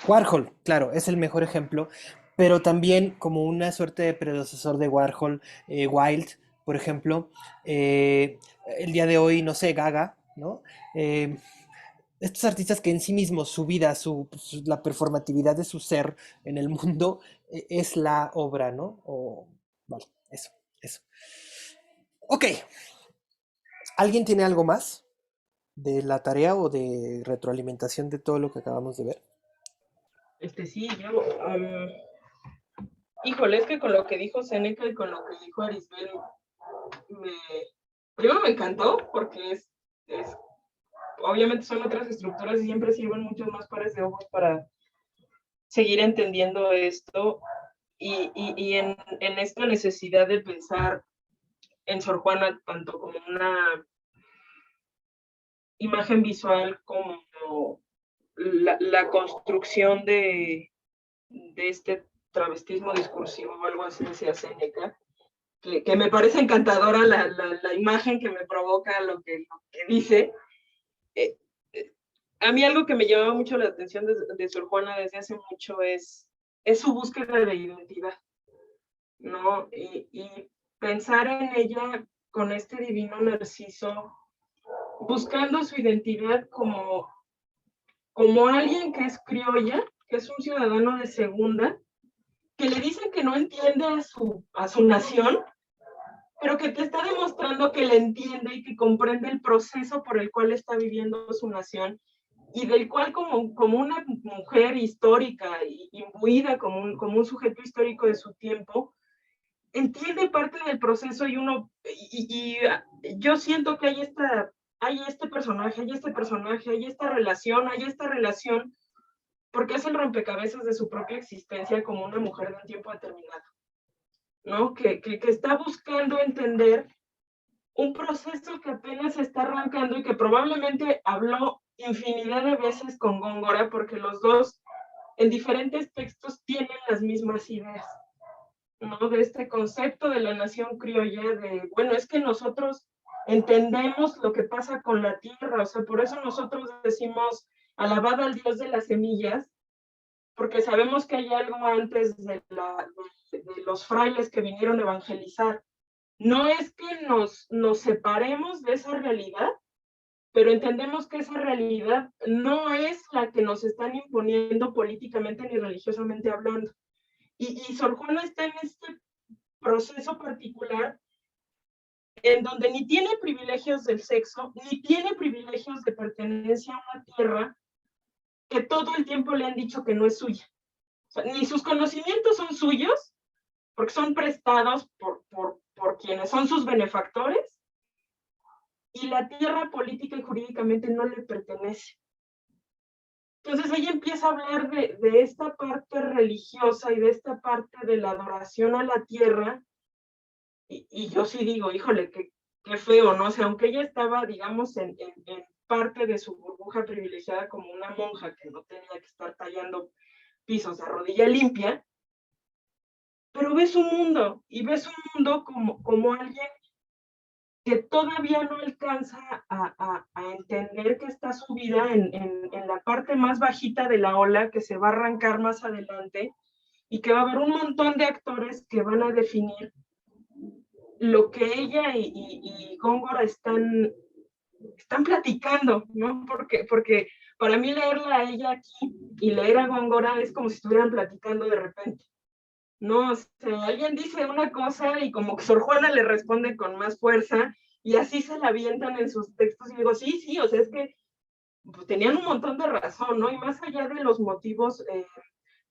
Warhol, claro, es el mejor ejemplo, pero también como una suerte de predecesor de Warhol, Wilde, por ejemplo, eh, el día de hoy, no sé, Gaga, ¿no? Eh, Estos artistas que en sí mismos, su vida, la performatividad de su ser en el mundo es la obra, ¿no? Vale, eso. Ok, ¿alguien tiene algo más de la tarea o de retroalimentación de todo lo que acabamos de ver? Sí, yo, híjole, es que con lo que dijo Séneca y con lo que dijo Arisbel, primero me encantó porque obviamente son otras estructuras y siempre sirven muchos más pares de ojos para seguir entendiendo esto y en esta necesidad de pensar en Sor Juana tanto como una imagen visual como la construcción de este travestismo discursivo o algo así decía Séneca, que me parece encantadora la imagen que me provoca lo que dice. A mí algo que me llamaba mucho la atención de Sor Juana desde hace mucho es su búsqueda de identidad, ¿no? Y pensar en ella con este divino Narciso, buscando su identidad como alguien que es criolla, que es un ciudadano de segunda, que le dicen que no entiende a su nación, pero que te está demostrando que le entiende y que comprende el proceso por el cual está viviendo su nación y del cual como una mujer histórica y imbuida como un sujeto histórico de su tiempo, entiende parte del proceso y yo siento que hay este personaje, hay esta relación, porque es el rompecabezas de su propia existencia como una mujer de un tiempo determinado, ¿no? Que está buscando entender un proceso que apenas está arrancando y que probablemente habló infinidad de veces con Góngora, porque los dos en diferentes textos tienen las mismas ideas, ¿no? De este concepto de la nación criolla, bueno, es que nosotros entendemos lo que pasa con la tierra, o sea, por eso nosotros decimos alabad al Dios de las semillas, porque sabemos que hay algo antes de los frailes que vinieron a evangelizar. No es que nos separemos de esa realidad, pero entendemos que esa realidad no es la que nos están imponiendo políticamente ni religiosamente hablando. Y Sor Juana está en este proceso particular en donde ni tiene privilegios del sexo, ni tiene privilegios de pertenencia a una tierra que todo el tiempo le han dicho que no es suya. O sea, ni sus conocimientos son suyos, porque son prestados por quienes son sus benefactores, y la tierra política y jurídicamente no le pertenece. Entonces ella empieza a hablar de esta parte religiosa y de esta parte de la adoración a la tierra, y yo sí digo, híjole, qué feo, ¿no? O sea, aunque ella estaba, digamos, en parte de su burbuja privilegiada como una monja que no tenía que estar tallando pisos a rodilla limpia, pero ves un mundo, y ves un mundo como alguien que todavía no alcanza a entender que está subida en la parte más bajita de la ola, que se va a arrancar más adelante, y que va a haber un montón de actores que van a definir lo que ella y Góngora están platicando, ¿no? Porque para mí leerla a ella aquí y leer a Góngora es como si estuvieran platicando de repente. No, o sea, alguien dice una cosa y como que Sor Juana le responde con más fuerza y así se la avientan en sus textos y digo, sí, o sea, es que pues, tenían un montón de razón, ¿no? Y más allá de los motivos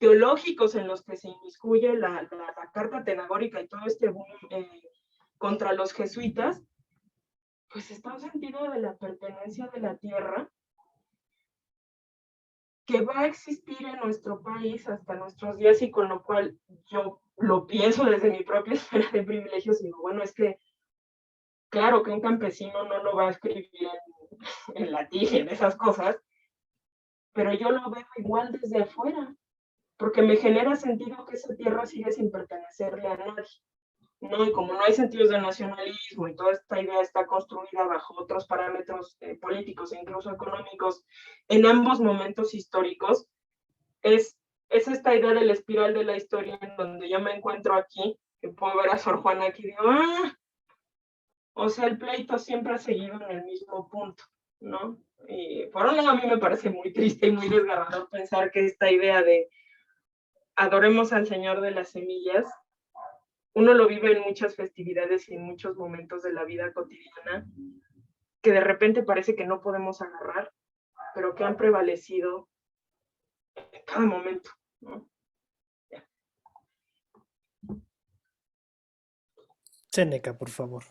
teológicos en los que se inmiscuye la carta tenagórica y todo este boom contra los jesuitas, pues está un sentido de la pertenencia de la tierra que va a existir en nuestro país hasta nuestros días, y con lo cual yo lo pienso desde mi propia esfera de privilegios y digo, bueno, es que claro que un campesino no lo va a escribir en latín y en esas cosas, pero yo lo veo igual desde afuera, porque me genera sentido que esa tierra sigue sin pertenecerle a nadie, ¿no? Y como no hay sentidos de nacionalismo y toda esta idea está construida bajo otros parámetros políticos e incluso económicos en ambos momentos históricos, es esta idea de la espiral de la historia en donde yo me encuentro aquí, que puedo ver a Sor Juana aquí y digo, o sea, el pleito siempre ha seguido en el mismo punto, ¿no? Y por un lado a mí me parece muy triste y muy desgarrador pensar que esta idea de adoremos al Señor de las semillas, uno lo vive en muchas festividades y en muchos momentos de la vida cotidiana, que de repente parece que no podemos agarrar, pero que han prevalecido en cada momento, ¿no? Seneca, por favor.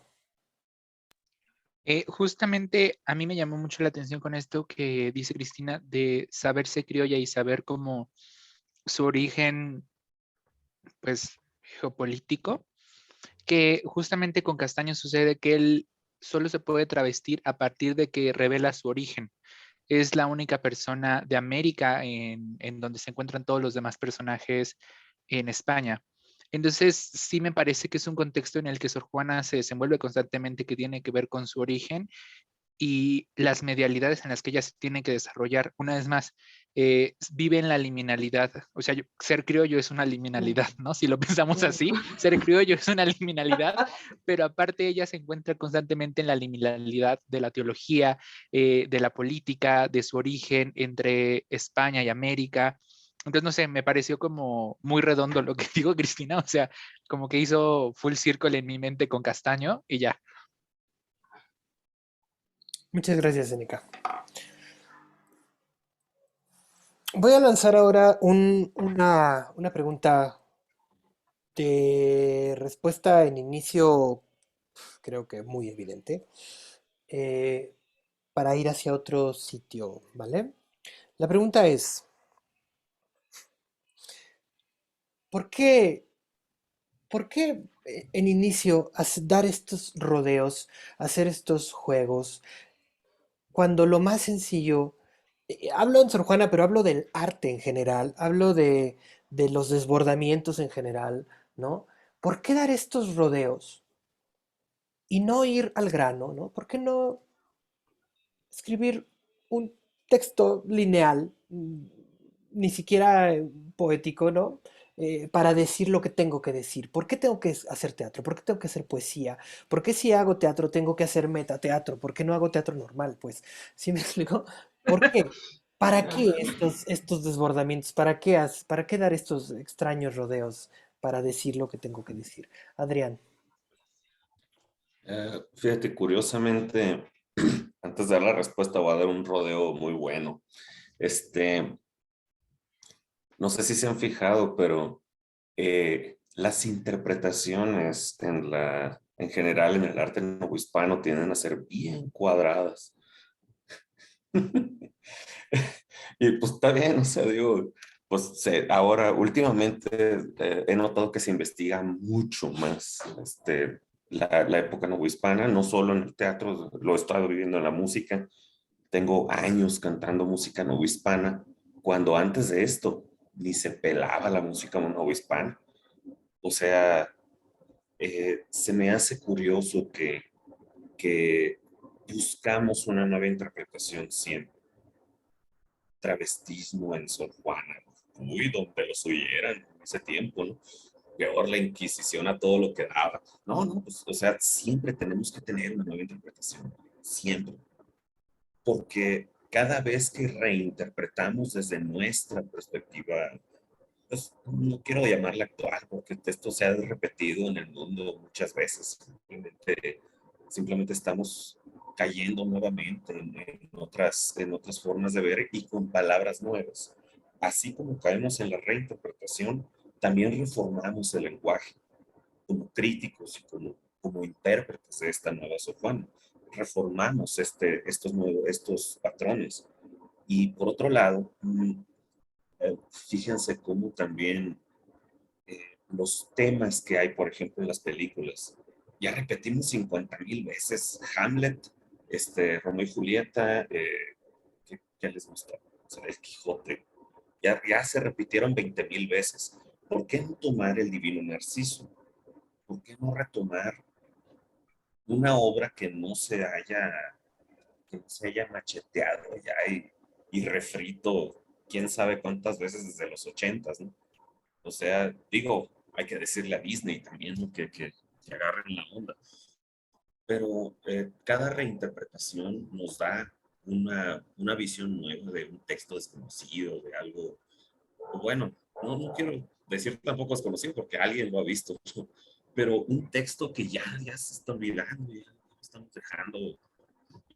Justamente a mí me llamó mucho la atención con esto que dice Cristina de saberse criolla y saber cómo su origen, pues, geopolítico, que justamente con Castaño sucede que él solo se puede travestir a partir de que revela su origen. Es la única persona de América en donde se encuentran todos los demás personajes en España. Entonces, sí me parece que es un contexto en el que Sor Juana se desenvuelve constantemente, que tiene que ver con su origen y las medialidades en las que ella se tiene que desarrollar. Una vez más, vive en la liminalidad. O sea, ser criollo es una liminalidad, ¿no? Si lo pensamos así, ser criollo es una liminalidad, pero aparte ella se encuentra constantemente en la liminalidad de la teología, de la política, de su origen entre España y América. Entonces, no sé, me pareció como muy redondo lo que digo, Cristina. O sea, como que hizo full circle en mi mente con Castaño y ya. Muchas gracias, Seneca. Voy a lanzar ahora una pregunta de respuesta en inicio, creo que muy evidente, eh, para ir hacia otro sitio, ¿vale? La pregunta es, ¿por qué, por qué en inicio dar estos rodeos, hacer estos juegos, cuando lo más sencillo, hablo en Sor Juana, pero hablo del arte en general, hablo de los desbordamientos en general, ¿no? ¿Por qué dar estos rodeos y no ir al grano, ¿no? ¿Por qué no escribir un texto lineal, ni siquiera poético, ¿no? Para decir lo que tengo que decir. ¿Por qué tengo que hacer teatro? ¿Por qué tengo que hacer poesía? ¿Por qué si hago teatro tengo que hacer metateatro? ¿Por qué no hago teatro normal? Pues, ¿sí me explico? ¿Por qué? ¿Para qué estos desbordamientos? ¿Para qué dar estos extraños rodeos para decir lo que tengo que decir? Adrián. Fíjate, curiosamente, antes de dar la respuesta voy a dar un rodeo muy bueno. No sé si se han fijado, pero las interpretaciones en general en el arte novohispano tienden a ser bien cuadradas. Y pues está bien, o sea, digo, pues ahora últimamente he notado que se investiga mucho más la época novohispana, no solo en el teatro, lo he estado viviendo en la música. Tengo años cantando música novohispana, cuando antes de esto ni se pelaba la música novohispana. O sea, se me hace curioso que buscamos una nueva interpretación siempre. Travestismo en Sor Juana, uy, donde los oyeran en ese tiempo, ¿no? Peor la Inquisición a todo lo que daba. No, no, pues, o sea, siempre tenemos que tener una nueva interpretación, siempre. Porque cada vez que reinterpretamos desde nuestra perspectiva, pues no quiero llamarla actual, porque esto se ha repetido en el mundo muchas veces. Simplemente estamos cayendo nuevamente en otras formas de ver y con palabras nuevas. así como caemos en la reinterpretación, también reformamos el lenguaje como críticos y como intérpretes de esta nueva Sor Juana. Reformamos estos patrones. Y por otro lado, fíjense cómo también los temas que hay, por ejemplo, en las películas. Ya repetimos 50,000 veces Hamlet, Romeo y Julieta, ¿qué les gusta? O sea, el Quijote. Ya se repitieron 20,000 veces. ¿Por qué no tomar el Divino Narciso? ¿Por qué no retomar una obra que no se haya macheteado ya y refrito quién sabe cuántas veces desde los 80s, ¿no? O sea, digo, hay que decirle a Disney también, ¿no? Que agarren la onda. Pero cada reinterpretación nos da una visión nueva de un texto desconocido, de algo, bueno, no quiero decir tampoco desconocido porque alguien lo ha visto, pero un texto que ya se está olvidando, ya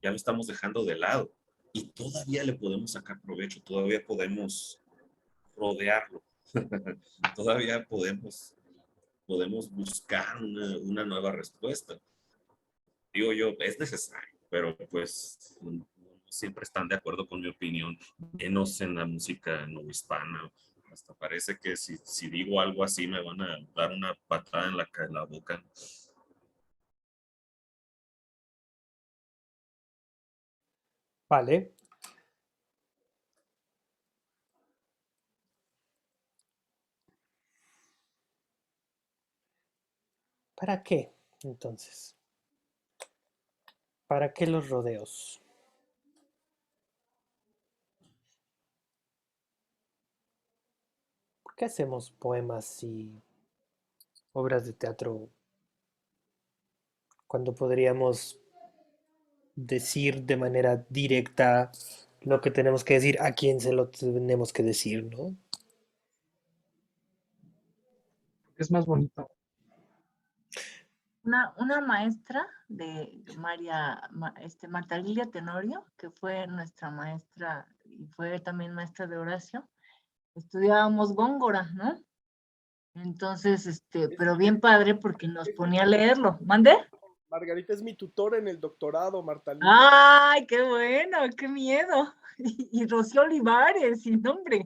lo estamos dejando de lado y todavía le podemos sacar provecho, todavía podemos rodearlo, todavía podemos buscar una nueva respuesta. Digo yo, es necesario, pero pues no siempre están de acuerdo con mi opinión, menos en la música no hispana. Hasta parece que si digo algo así me van a dar una patada en la boca. Vale. ¿Para qué, entonces? ¿Para qué los rodeos? ¿Por qué hacemos poemas y obras de teatro cuando podríamos decir de manera directa lo que tenemos que decir a quien se lo tenemos que decir, ¿no? Es más bonito. Una maestra de Marta Lilia Tenorio, que fue nuestra maestra y fue también maestra de Horacio, estudiábamos Góngora, ¿no? Entonces, pero bien padre porque nos ponía a leerlo. ¿Mande? Margarita es mi tutora en el doctorado, Marta Lilia. ¡Ay, qué bueno! ¡Qué miedo! Y Rocío Olivares, y nombre.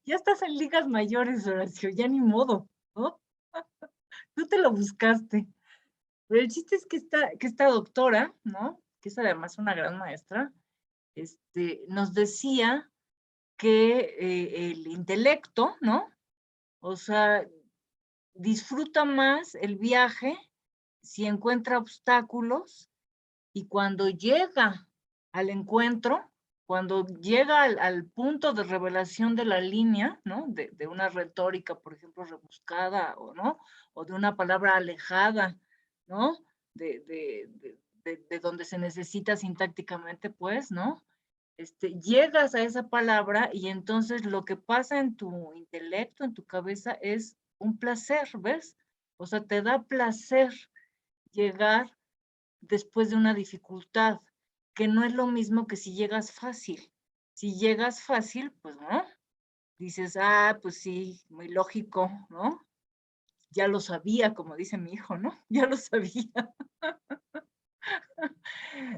Ya estás en ligas mayores, Horacio, ya ni modo, ¿no? Tú te lo buscaste. Pero el chiste es que esta doctora, ¿no? Que es además una gran maestra, nos decía que el intelecto, ¿no? O sea, disfruta más el viaje si encuentra obstáculos y cuando llega al encuentro, cuando llega al punto de revelación de la línea, ¿no? De una retórica, por ejemplo, rebuscada, o ¿no? O de una palabra alejada, ¿no? De donde se necesita sintácticamente, pues, ¿no? Llegas a esa palabra y entonces lo que pasa en tu intelecto, en tu cabeza, es un placer, ¿ves? O sea, te da placer llegar después de una dificultad, que no es lo mismo que si llegas fácil. Si llegas fácil, pues no, dices, pues sí, muy lógico, ¿no? Ya lo sabía, como dice mi hijo, ¿no? Ya lo sabía,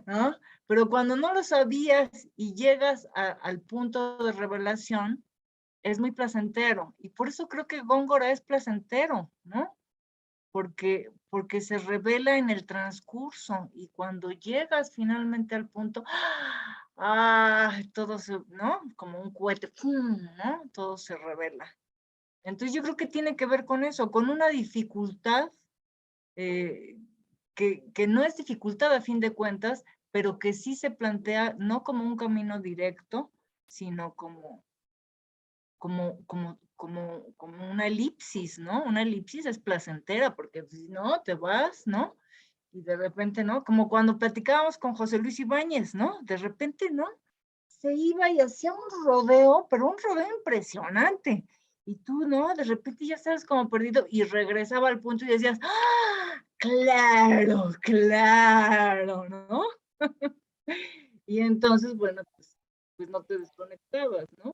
¿no? Pero cuando no lo sabías y llegas al punto de revelación, es muy placentero. Y por eso creo que Góngora es placentero, ¿no? Porque se revela en el transcurso y cuando llegas finalmente al punto, todo se, ¿no? Como un cohete, ¡pum!, ¿no? Todo se revela. Entonces yo creo que tiene que ver con eso, con una dificultad que no es dificultad a fin de cuentas, pero que sí se plantea no como un camino directo, sino como una elipsis, ¿no? Una elipsis es placentera, porque si no, te vas, ¿no? Y de repente, ¿no? Como cuando platicábamos con José Luis Ibáñez, ¿no? De repente, ¿no? Se iba y hacía un rodeo, pero un rodeo impresionante. Y tú, ¿no? De repente ya estabas como perdido y regresaba al punto y decías, ¡ah! Claro, claro, ¿no? Y entonces, bueno, pues no te desconectabas, ¿no?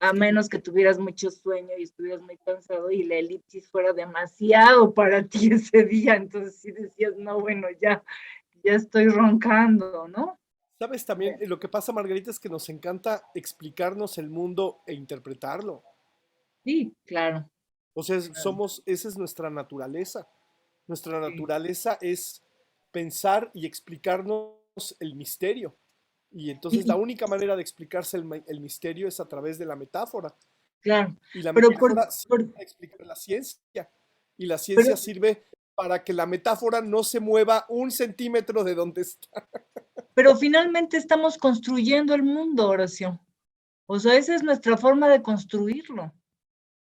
a menos que tuvieras mucho sueño y estuvieras muy cansado y la elipsis fuera demasiado para ti ese día, entonces sí decías, no, bueno, ya estoy roncando, ¿no? ¿Sabes también? Lo que pasa, Margarita, es que nos encanta explicarnos el mundo e interpretarlo. Sí, claro. O sea, Claro. esa es nuestra naturaleza. Nuestra Sí, naturaleza es pensar y explicarnos el misterio. Y entonces la y, única manera de explicarse el misterio es a través de la metáfora. claro, Y la pero metáfora sirve para explicar la ciencia. Y la pero, ciencia sirve para que la metáfora no se mueva un centímetro de donde está. pero finalmente estamos construyendo el mundo, Horacio. O sea, esa es nuestra forma de construirlo,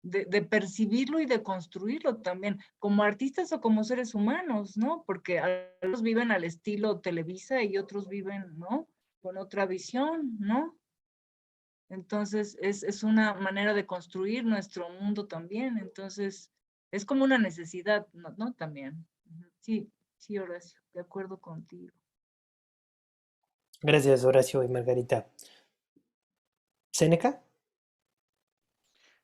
de percibirlo y de construirlo también, como artistas o como seres humanos, ¿no? Porque algunos viven al estilo Televisa y otros viven, ¿no? Con otra visión, ¿no? Entonces, es una manera de construir nuestro mundo también. Entonces, es como una necesidad, ¿no? ¿No? También. Sí, sí, Horacio, de acuerdo contigo. Gracias, Horacio y Margarita. ¿Séneca?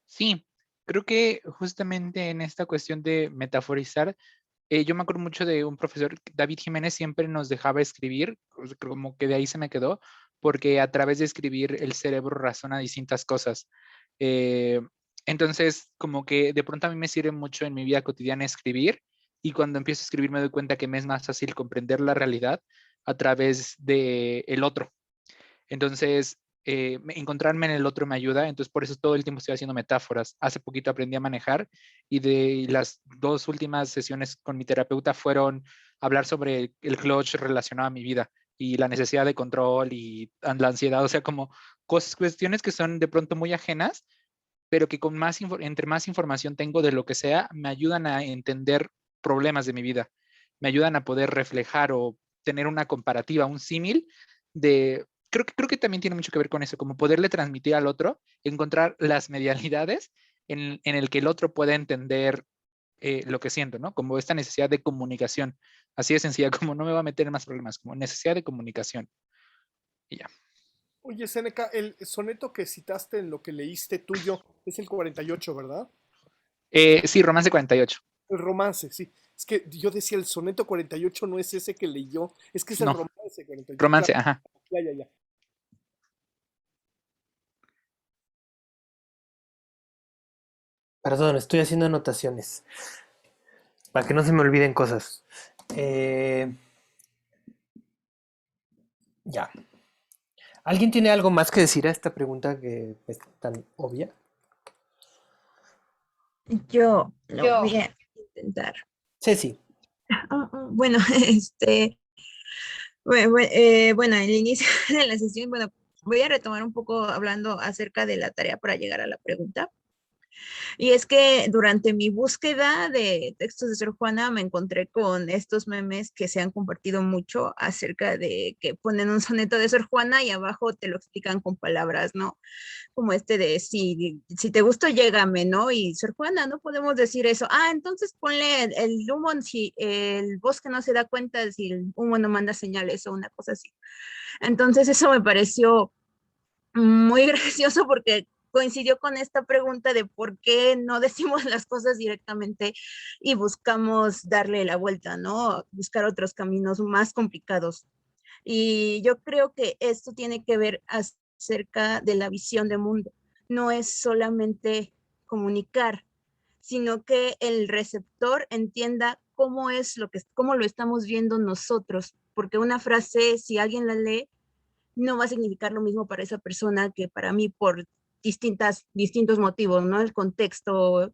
Sí, creo que justamente en esta cuestión de metaforizar, yo me acuerdo mucho de un profesor, David Jiménez, siempre nos dejaba escribir, o sea, como que de ahí se me quedó, porque a través de escribir el cerebro razona distintas cosas. Eh, entonces, como que de pronto a mí me sirve mucho en mi vida cotidiana escribir, y cuando empiezo a escribir me doy cuenta que me es más fácil comprender la realidad a través de el otro. Entonces, encontrarme en el otro me ayuda, entonces por eso todo el tiempo estoy haciendo metáforas. Hace poquito aprendí a manejar y de las 2 últimas sesiones con mi terapeuta fueron hablar sobre el clutch relacionado a mi vida y la necesidad de control y la ansiedad, o sea, como cuestiones que son de pronto muy ajenas, pero que con entre más información tengo de lo que sea, me ayudan a entender problemas de mi vida, me ayudan a poder reflejar o tener una comparativa, un símil de, creo que también tiene mucho que ver con eso, como poderle transmitir al otro, encontrar las medialidades en el que el otro pueda entender lo que siento, ¿no? Como esta necesidad de comunicación, así de sencilla, como no me va a meter en más problemas, como necesidad de comunicación. Y ya. Oye, Seneca, el soneto que citaste en lo que leíste tuyo es el 48, ¿verdad? Sí, Romance 48. El romance, sí. Es que yo decía, el soneto 48 no es ese que leyó, es que es el No, romance 48. romance, Claro, ajá. ya. Perdón, estoy haciendo anotaciones para que no se me olviden cosas. Eh, ya. ¿Alguien tiene algo más que decir a esta pregunta que es tan obvia? Yo lo voy a intentar. Ceci. Bueno, bueno, el inicio de la sesión, bueno, voy a retomar un poco hablando acerca de la tarea para llegar a la pregunta. Y es que durante mi búsqueda de textos de Sor Juana me encontré con estos memes que se han compartido mucho acerca de que ponen un soneto de Sor Juana y abajo te lo explican con palabras, ¿no? Como este de si te gusta, llégame, ¿no? Y Sor Juana, no podemos decir eso. Ah, entonces ponle el humo, si el bosque no se da cuenta, si el humo no manda señales o una cosa así. Entonces eso me pareció muy gracioso porque coincidió con esta pregunta de por qué no decimos las cosas directamente y buscamos darle la vuelta, ¿no? Buscar otros caminos más complicados. Y yo creo que esto tiene que ver acerca de la visión de mundo. No es solamente comunicar, sino que el receptor entienda cómo lo estamos viendo nosotros, porque una frase, si alguien la lee, no va a significar lo mismo para esa persona que para mí por distintos motivos, ¿no? El contexto,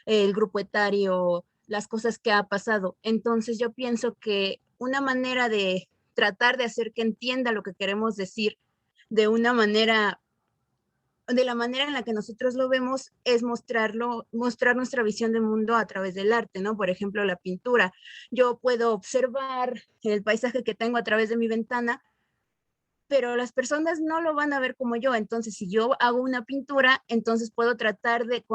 el grupo etario, las cosas que ha pasado. Entonces yo pienso que una manera de tratar de hacer que entienda lo que queremos decir de una manera, de la manera en la que nosotros lo vemos, es mostrar nuestra visión del mundo a través del arte, ¿no? Por ejemplo, la pintura. Yo puedo observar el paisaje que tengo a través de mi ventana pero las personas no lo van a ver como yo. Entonces, si yo hago una pintura, entonces puedo tratar de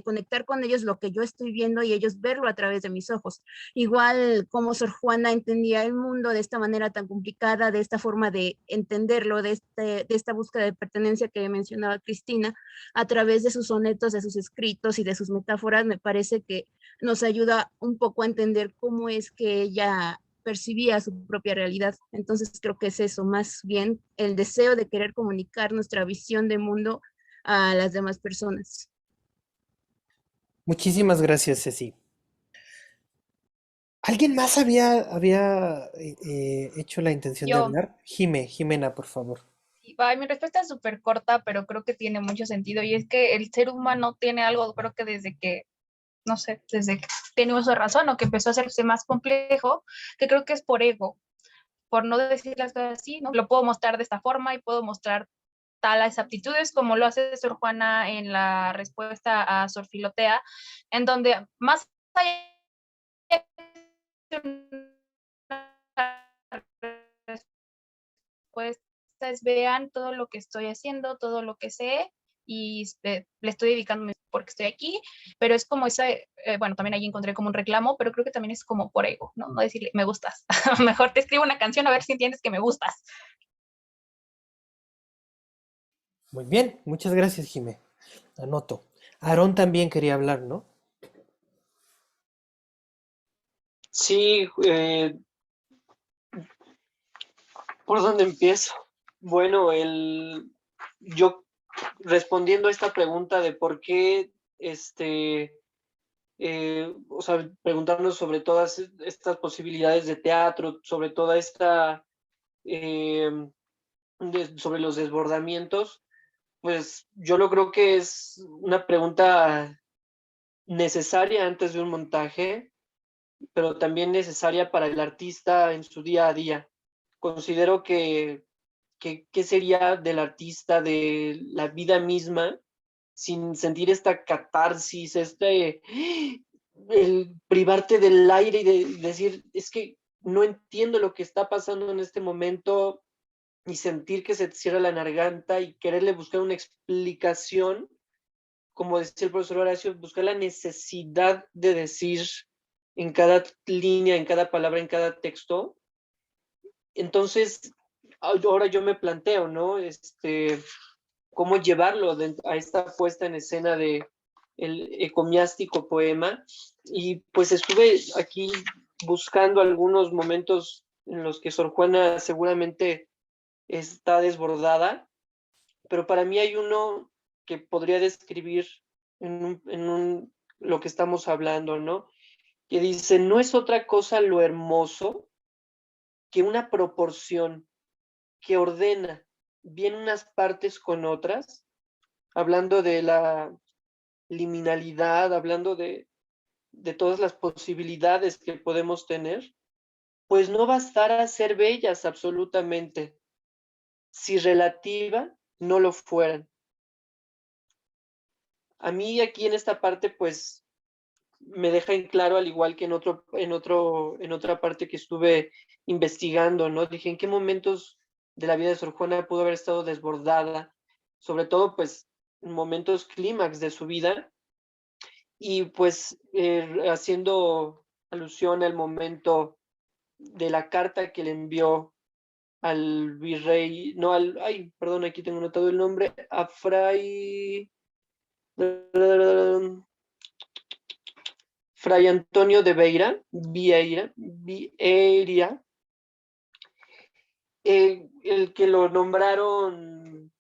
conectar con ellos lo que yo estoy viendo y ellos verlo a través de mis ojos. Igual como Sor Juana entendía el mundo de esta manera tan complicada, de esta forma de entenderlo, de esta búsqueda de pertenencia que mencionaba Cristina, a través de sus sonetos, de sus escritos y de sus metáforas, me parece que nos ayuda un poco a entender cómo es que ella percibía su propia realidad. Entonces creo que es eso, más bien el deseo de querer comunicar nuestra visión de mundo a las demás personas. Muchísimas gracias, Ceci. ¿Alguien más había hecho la intención de Yo, hablar? Jimena, por favor. mi respuesta es súper corta, pero creo que tiene mucho sentido. Y es que el ser humano tiene algo, creo que desde que, no sé, desde que tiene uso de razón o que empezó a hacerse más complejo, que creo que es por ego, por no decir las cosas así, ¿no? Lo puedo mostrar de esta forma y puedo mostrar tales aptitudes como lo hace Sor Juana en la respuesta a Sor Filotea, en donde más allá de respuestas, vean todo lo que estoy haciendo, todo lo que sé y le estoy dedicando porque estoy aquí, pero es como esa, bueno, también ahí encontré como un reclamo, pero creo que también es como por ego, ¿no? No decirle, me gustas, mejor te escribo una canción a ver si entiendes que me gustas. Muy bien, muchas gracias, Jime. Anoto. Aarón también quería hablar, ¿no? Sí, ¿por dónde empiezo? Bueno, yo respondiendo a esta pregunta de por qué, o sea, preguntarnos sobre todas estas posibilidades de teatro, sobre toda esta, sobre los desbordamientos, pues yo lo creo que es una pregunta necesaria antes de un montaje, pero también necesaria para el artista en su día a día. Considero que qué sería del artista, de la vida misma, sin sentir esta catarsis, el privarte del aire y de decir, es que no entiendo lo que está pasando en este momento y sentir que se te cierra la garganta y quererle buscar una explicación, como decía el profesor Horacio, buscar la necesidad de decir en cada línea, en cada palabra, en cada texto. Entonces, ahora yo me planteo, ¿no? Cómo llevarlo a esta puesta en escena de el encomiástico poema. Y pues estuve aquí buscando algunos momentos en los que Sor Juana seguramente está desbordada, pero para mí hay uno que podría describir lo que estamos hablando, ¿no? Que dice, no es otra cosa lo hermoso que una proporción que ordena bien unas partes con otras, hablando de la liminalidad, hablando de todas las posibilidades que podemos tener, pues no bastará ser bellas absolutamente, si relativa no lo fueran. A mí aquí en esta parte, pues, me deja en claro, al igual que en otra parte que estuve investigando, ¿no? Dije, ¿en qué momentos de la vida de Sor Juana pudo haber estado desbordada? Sobre todo, pues, en momentos clímax de su vida. Y pues, haciendo alusión al momento de la carta que le envió al virrey, no ay, perdón, aquí tengo notado el nombre, a Fray Antonio de Vieira, el que lo nombraron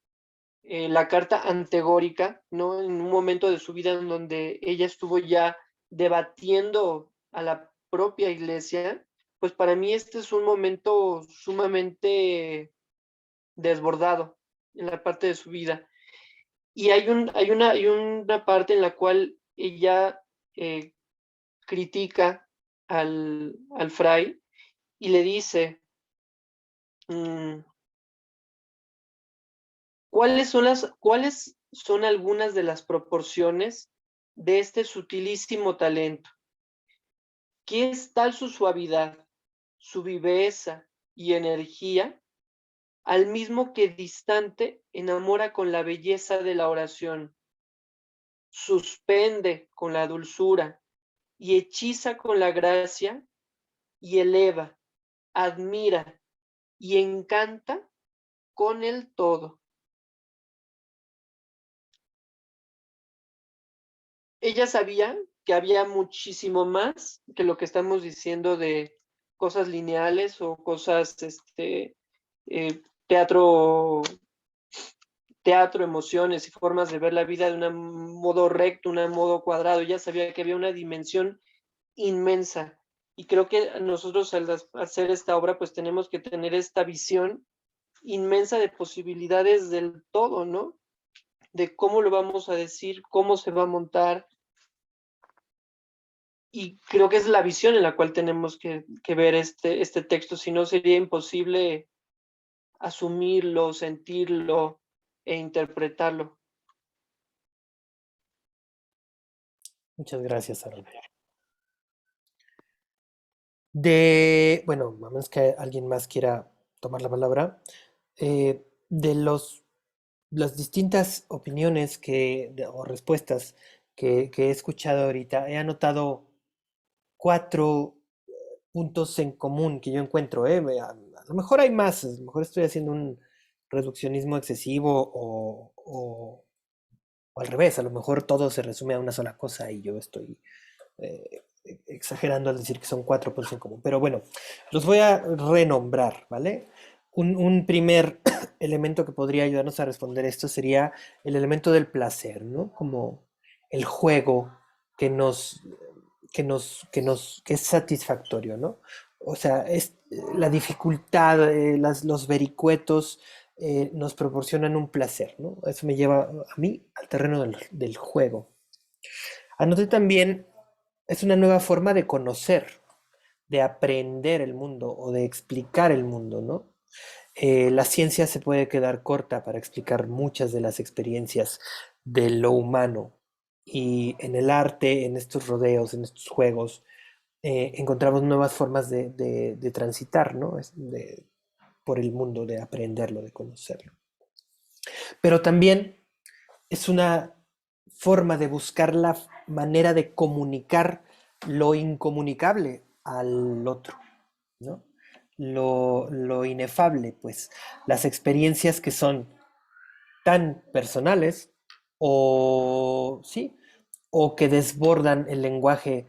la carta antegórica, ¿no? En un momento de su vida en donde ella estuvo ya debatiendo a la propia iglesia, pues para mí este es un momento sumamente desbordado en la parte de su vida. Y hay una parte en la cual ella critica al fray y le dice, ¿cuáles son algunas de las proporciones de este sutilísimo talento? ¿Qué es tal su suavidad, su viveza y energía al mismo que distante enamora con la belleza de la oración, suspende con la dulzura y hechiza con la gracia y eleva, admira y encanta con el todo. Ella sabía que había muchísimo más que lo que estamos diciendo de cosas lineales o cosas, teatro, emociones y formas de ver la vida de un modo recto, un modo cuadrado. Ella sabía que había una dimensión inmensa. Y creo que nosotros al hacer esta obra, pues tenemos que tener esta visión inmensa de posibilidades del todo, ¿no? De cómo lo vamos a decir, cómo se va a montar. Y creo que es la visión en la cual tenemos que ver este texto, si no sería imposible asumirlo, sentirlo e interpretarlo. Muchas gracias, Aaron. Bueno, a menos que alguien más quiera tomar la palabra, de las distintas opiniones o respuestas que he escuchado ahorita, he anotado 4 puntos en común que yo encuentro, ¿eh? A lo mejor hay más, a lo mejor estoy haciendo un reduccionismo excesivo o al revés, a lo mejor todo se resume a una sola cosa y yo estoy exagerando al decir que son 4 puntos en común. Pero bueno, los voy a renombrar, ¿vale? Un primer elemento que podría ayudarnos a responder esto sería el elemento del placer, ¿no? Como el juego que que es satisfactorio, ¿no? O sea, es la dificultad, los vericuetos nos proporcionan un placer, ¿no? Eso me lleva a mí al terreno del juego. Anoté también, es una nueva forma de conocer, de aprender el mundo o de explicar el mundo, ¿no? La ciencia se puede quedar corta para explicar muchas de las experiencias de lo humano. Y en el arte, en estos rodeos, en estos juegos, encontramos nuevas formas de transitar, ¿no? Por el mundo, de aprenderlo, de conocerlo. Pero también es una forma de buscar la manera de comunicar lo incomunicable al otro, ¿no? Lo inefable, pues, las experiencias que son tan personales o, sí, o que desbordan el lenguaje,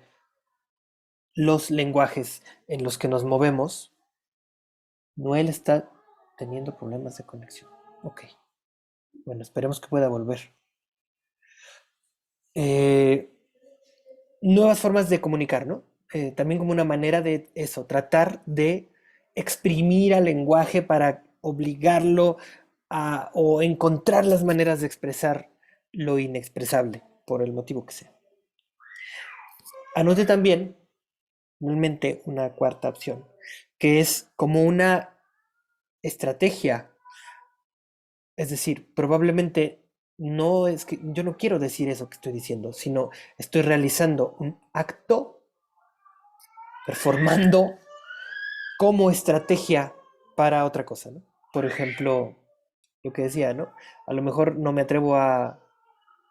los lenguajes en los que nos movemos. Noel está teniendo problemas de conexión. Ok. Bueno, esperemos que pueda volver. Nuevas formas de comunicar, ¿no? También como una manera de eso, tratar de exprimir al lenguaje para obligarlo o encontrar las maneras de expresar lo inexpresable, por el motivo que sea. Anote también, finalmente, una cuarta opción, que es como una estrategia. Es decir, probablemente no es que yo no quiero decir eso que estoy diciendo, sino estoy realizando un acto, performando como estrategia para otra cosa, ¿no? Por ejemplo, lo que decía, ¿no? A lo mejor no me atrevo a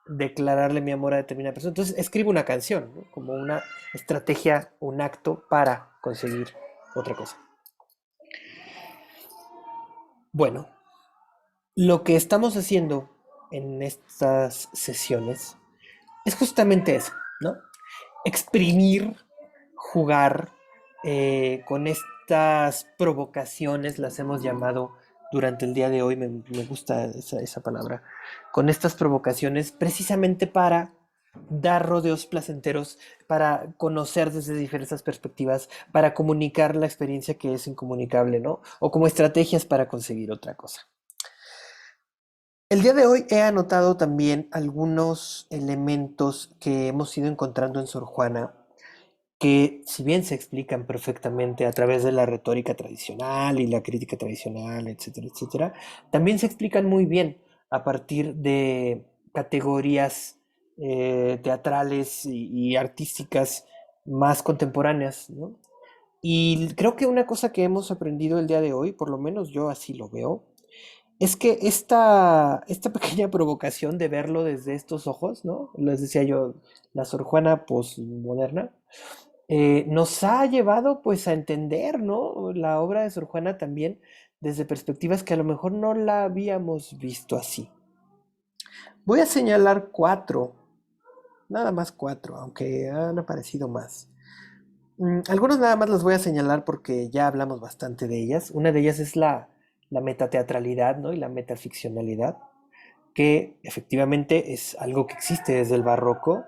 declararle mi amor a determinada persona, entonces escribo una canción, ¿no? Como una estrategia, un acto para conseguir otra cosa. Bueno, lo que estamos haciendo en estas sesiones es justamente eso, ¿no? Exprimir, jugar con estas provocaciones, las hemos llamado durante el día de hoy, me gusta esa palabra, con estas provocaciones precisamente para dar rodeos placenteros, para conocer desde diversas perspectivas, para comunicar la experiencia que es incomunicable, ¿no? O como estrategias para conseguir otra cosa. El día de hoy he anotado también algunos elementos que hemos ido encontrando en Sor Juana, que si bien se explican perfectamente a través de la retórica tradicional y la crítica tradicional, etcétera, etcétera, también se explican muy bien a partir de categorías teatrales y artísticas más contemporáneas, ¿no? Y creo que una cosa que hemos aprendido el día de hoy, por lo menos yo así lo veo, es que esta pequeña provocación de verlo desde estos ojos, ¿no? Les decía yo, la Sor Juana posmoderna, nos ha llevado pues a entender, ¿no? La obra de Sor Juana también desde perspectivas que a lo mejor no la habíamos visto así. Voy a señalar cuatro, nada más cuatro, aunque han aparecido más. Algunos nada más los voy a señalar porque ya hablamos bastante de ellas. Una de ellas es la metateatralidad, ¿no? Y la metaficcionalidad, que efectivamente es algo que existe desde el barroco,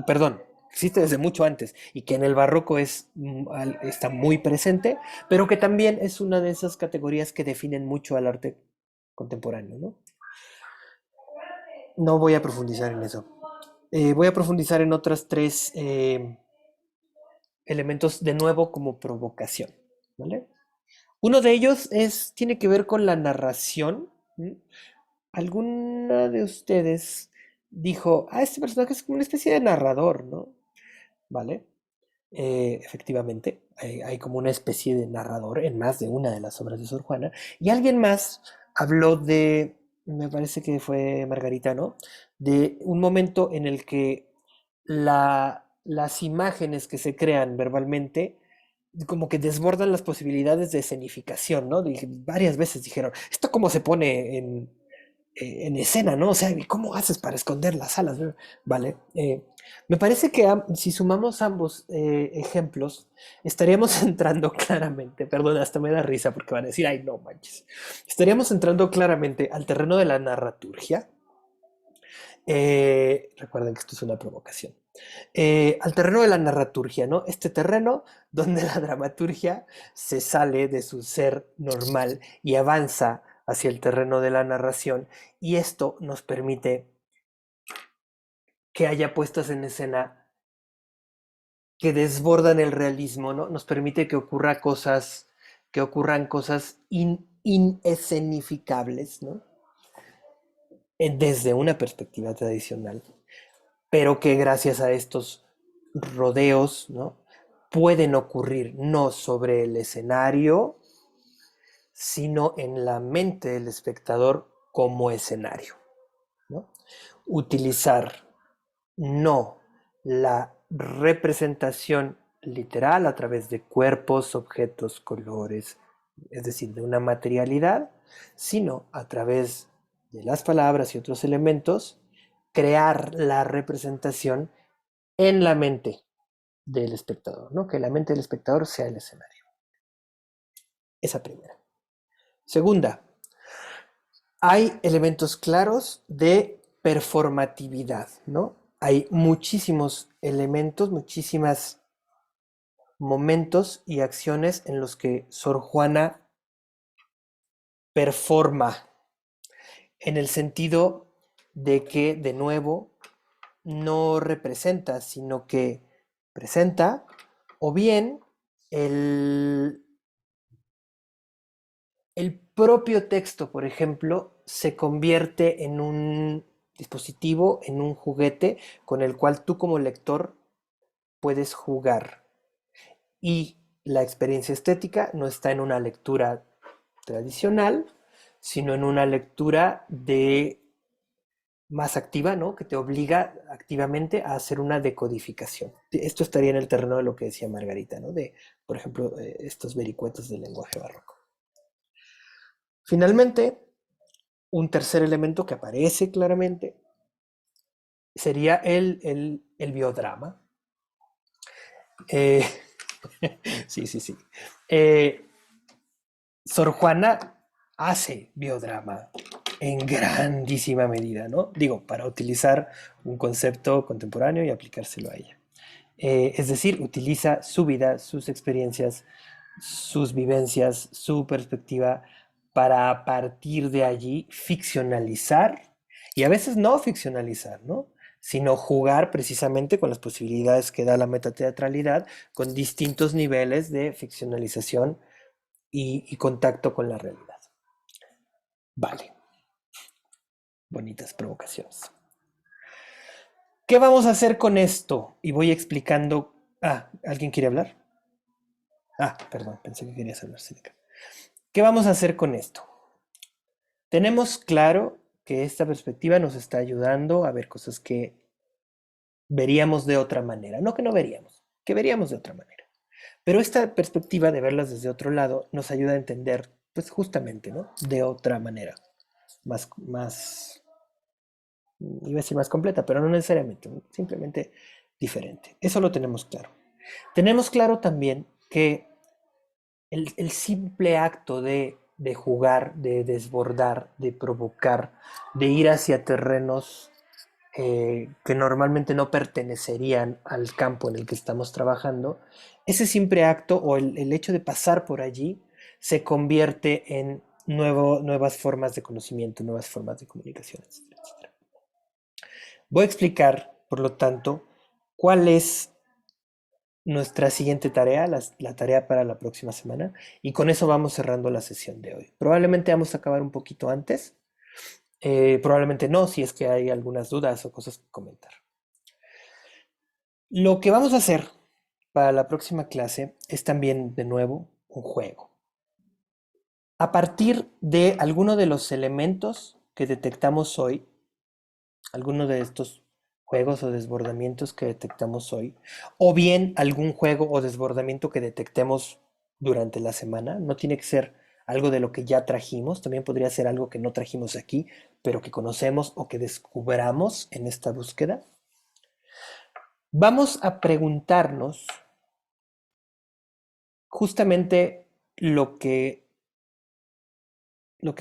perdón, existe desde mucho antes y que en el barroco está muy presente, pero que también es una de esas categorías que definen mucho al arte contemporáneo, ¿no? No voy a profundizar en eso. Voy a profundizar en otras tres elementos de nuevo como provocación, ¿vale? Uno de ellos tiene que ver con la narración. ¿Alguna de ustedes dijo, este personaje es como una especie de narrador, ¿no? ¿Vale? Efectivamente, hay como una especie de narrador en más de una de las obras de Sor Juana. Y alguien más habló me parece que fue Margarita, ¿no? De un momento en el que las imágenes que se crean verbalmente como que desbordan las posibilidades de escenificación, ¿no? Varias veces dijeron, ¿esto cómo se pone en escena, ¿no? O sea, ¿y cómo haces para esconder las alas? ¿No? Vale. Me parece que si sumamos ambos ejemplos, estaríamos entrando claramente, perdón, hasta me da risa porque van a decir, ay, no manches. Estaríamos entrando claramente al terreno de la narraturgia. Recuerden que esto es una provocación. Al terreno de la narraturgia, ¿no? Este terreno donde la dramaturgia se sale de su ser normal y avanza hacia el terreno de la narración, y esto nos permite que haya puestas en escena que desbordan el realismo, ¿no? Nos permite que ocurran cosas inescenificables, ¿no? Desde una perspectiva tradicional, pero que gracias a estos rodeos, ¿no? Pueden ocurrir no sobre el escenario, sino en la mente del espectador como escenario, ¿no? Utilizar no la representación literal a través de cuerpos, objetos, colores, es decir, de una materialidad, sino a través de las palabras y otros elementos, crear la representación en la mente del espectador, ¿no? Que la mente del espectador sea el escenario. Esa primera. Segunda, hay elementos claros de performatividad, ¿no? Hay muchísimos elementos, muchísimos momentos y acciones en los que Sor Juana performa, en el sentido de que, de nuevo, no representa, sino que presenta, o bien el propio texto, por ejemplo, se convierte en un dispositivo, en un juguete con el cual tú como lector puedes jugar. Y la experiencia estética no está en una lectura tradicional, sino en una lectura más activa, ¿no? Que te obliga activamente a hacer una decodificación. Esto estaría en el terreno de lo que decía Margarita, ¿no? De, por ejemplo, estos vericuetos del lenguaje barroco. Finalmente, un tercer elemento que aparece claramente sería el biodrama. Sí. Sor Juana hace biodrama en grandísima medida, ¿no? Digo, para utilizar un concepto contemporáneo y aplicárselo a ella. Es decir, utiliza su vida, sus experiencias, sus vivencias, su perspectiva para a partir de allí ficcionalizar y a veces no ficcionalizar, ¿no? Sino jugar precisamente con las posibilidades que da la metateatralidad con distintos niveles de ficcionalización y contacto con la realidad. Vale. Bonitas provocaciones. ¿Qué vamos a hacer con esto? Y voy explicando. ¿Alguien quiere hablar? Perdón, pensé que querías hablar, Cínica. ¿Qué vamos a hacer con esto? Tenemos claro que esta perspectiva nos está ayudando a ver cosas que veríamos de otra manera. No que no veríamos, que veríamos de otra manera. Pero esta perspectiva de verlas desde otro lado nos ayuda a entender, pues justamente, ¿no? De otra manera. Iba a decir más completa, pero no necesariamente, simplemente diferente. Eso lo tenemos claro. Tenemos claro también que el simple acto de jugar, de desbordar, de provocar, de ir hacia terrenos que normalmente no pertenecerían al campo en el que estamos trabajando, ese simple acto o el hecho de pasar por allí se convierte en nuevas formas de conocimiento, nuevas formas de comunicación, etcétera, etcétera. Voy a explicar, por lo tanto, cuál es nuestra siguiente tarea, la tarea para la próxima semana, y con eso vamos cerrando la sesión de hoy. Probablemente vamos a acabar un poquito antes, probablemente no, si es que hay algunas dudas o cosas que comentar. Lo que vamos a hacer para la próxima clase es también, de nuevo, un juego. A partir de alguno de los elementos que detectamos hoy, alguno de estos juegos o desbordamientos que detectamos hoy, o bien algún juego o desbordamiento que detectemos durante la semana, no tiene que ser algo de lo que ya trajimos, también podría ser algo que no trajimos aquí, pero que conocemos o que descubramos en esta búsqueda. Vamos a preguntarnos justamente lo que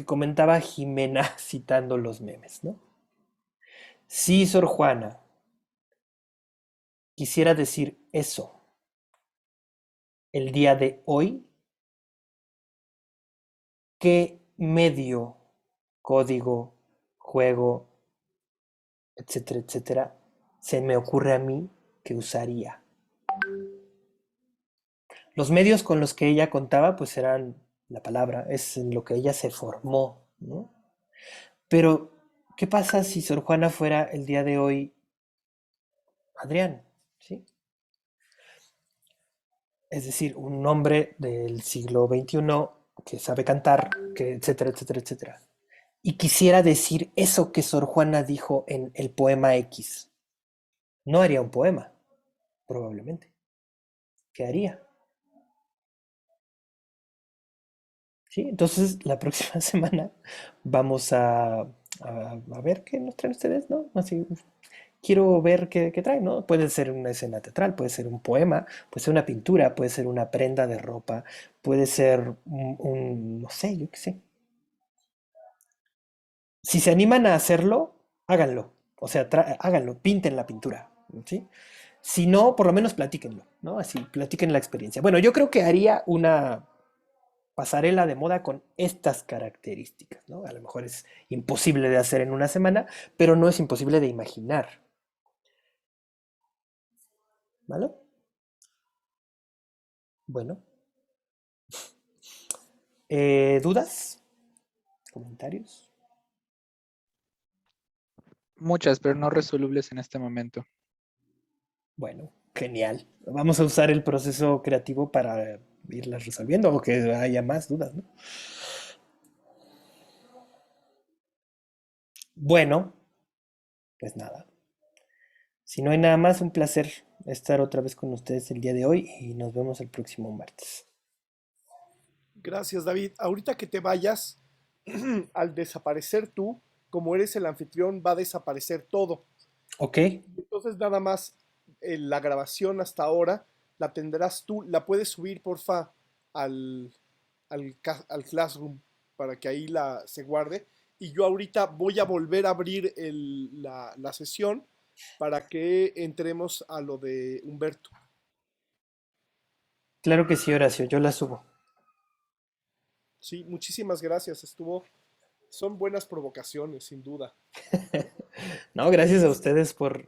comentaba Jimena citando los memes, ¿no? Si Sor Juana quisiera decir eso el día de hoy, ¿qué medio, código, juego, etcétera, etcétera, se me ocurre a mí que usaría? Los medios con los que ella contaba, pues eran la palabra, es en lo que ella se formó, ¿no? Pero, ¿qué pasa si Sor Juana fuera el día de hoy Adrián? ¿Sí? Es decir, un hombre del siglo XXI que sabe cantar, que etcétera, etcétera, etcétera. Y quisiera decir eso que Sor Juana dijo en el poema X. No haría un poema, probablemente. ¿Qué haría? ¿Sí? Entonces, la próxima semana vamos a ver qué nos traen ustedes, ¿no? Así, quiero ver qué traen, ¿no? Puede ser una escena teatral, puede ser un poema, puede ser una pintura, puede ser una prenda de ropa, puede ser no sé, yo qué sé. Si se animan a hacerlo, háganlo. O sea, háganlo, pinten la pintura, ¿sí? Si no, por lo menos platíquenlo, ¿no? Así, platiquen la experiencia. Bueno, yo creo que haría una pasarela de moda con estas características, ¿no? A lo mejor es imposible de hacer en una semana, pero no es imposible de imaginar. ¿Vale? Bueno. ¿Dudas? ¿Comentarios? Muchas, pero no resolubles en este momento. Bueno, genial. Vamos a usar el proceso creativo para irlas resolviendo o que haya más dudas, ¿no? Bueno, pues nada. Si no hay nada más, un placer estar otra vez con ustedes el día de hoy y nos vemos el próximo martes. Gracias, David. Ahorita que te vayas, al desaparecer tú, como eres el anfitrión, va a desaparecer todo. Ok, Entonces nada más la grabación hasta ahora la tendrás tú, la puedes subir porfa al Classroom para que ahí se guarde. Y yo ahorita voy a volver a abrir la sesión para que entremos a lo de Humberto. claro que sí, Horacio, yo la subo. Sí, muchísimas gracias. Son buenas provocaciones, sin duda. No, gracias a ustedes por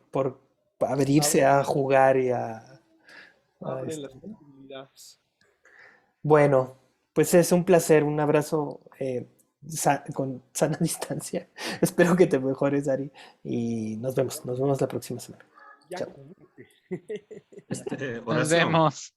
abrirse Abren, a jugar y a abren esto, las ¿no? posibilidades. Bueno, pues es un placer, un abrazo con sana distancia. Espero que te mejores, Ari, y nos vemos la próxima semana. Ya Chao. cúbrete. Nos Horacio, vemos.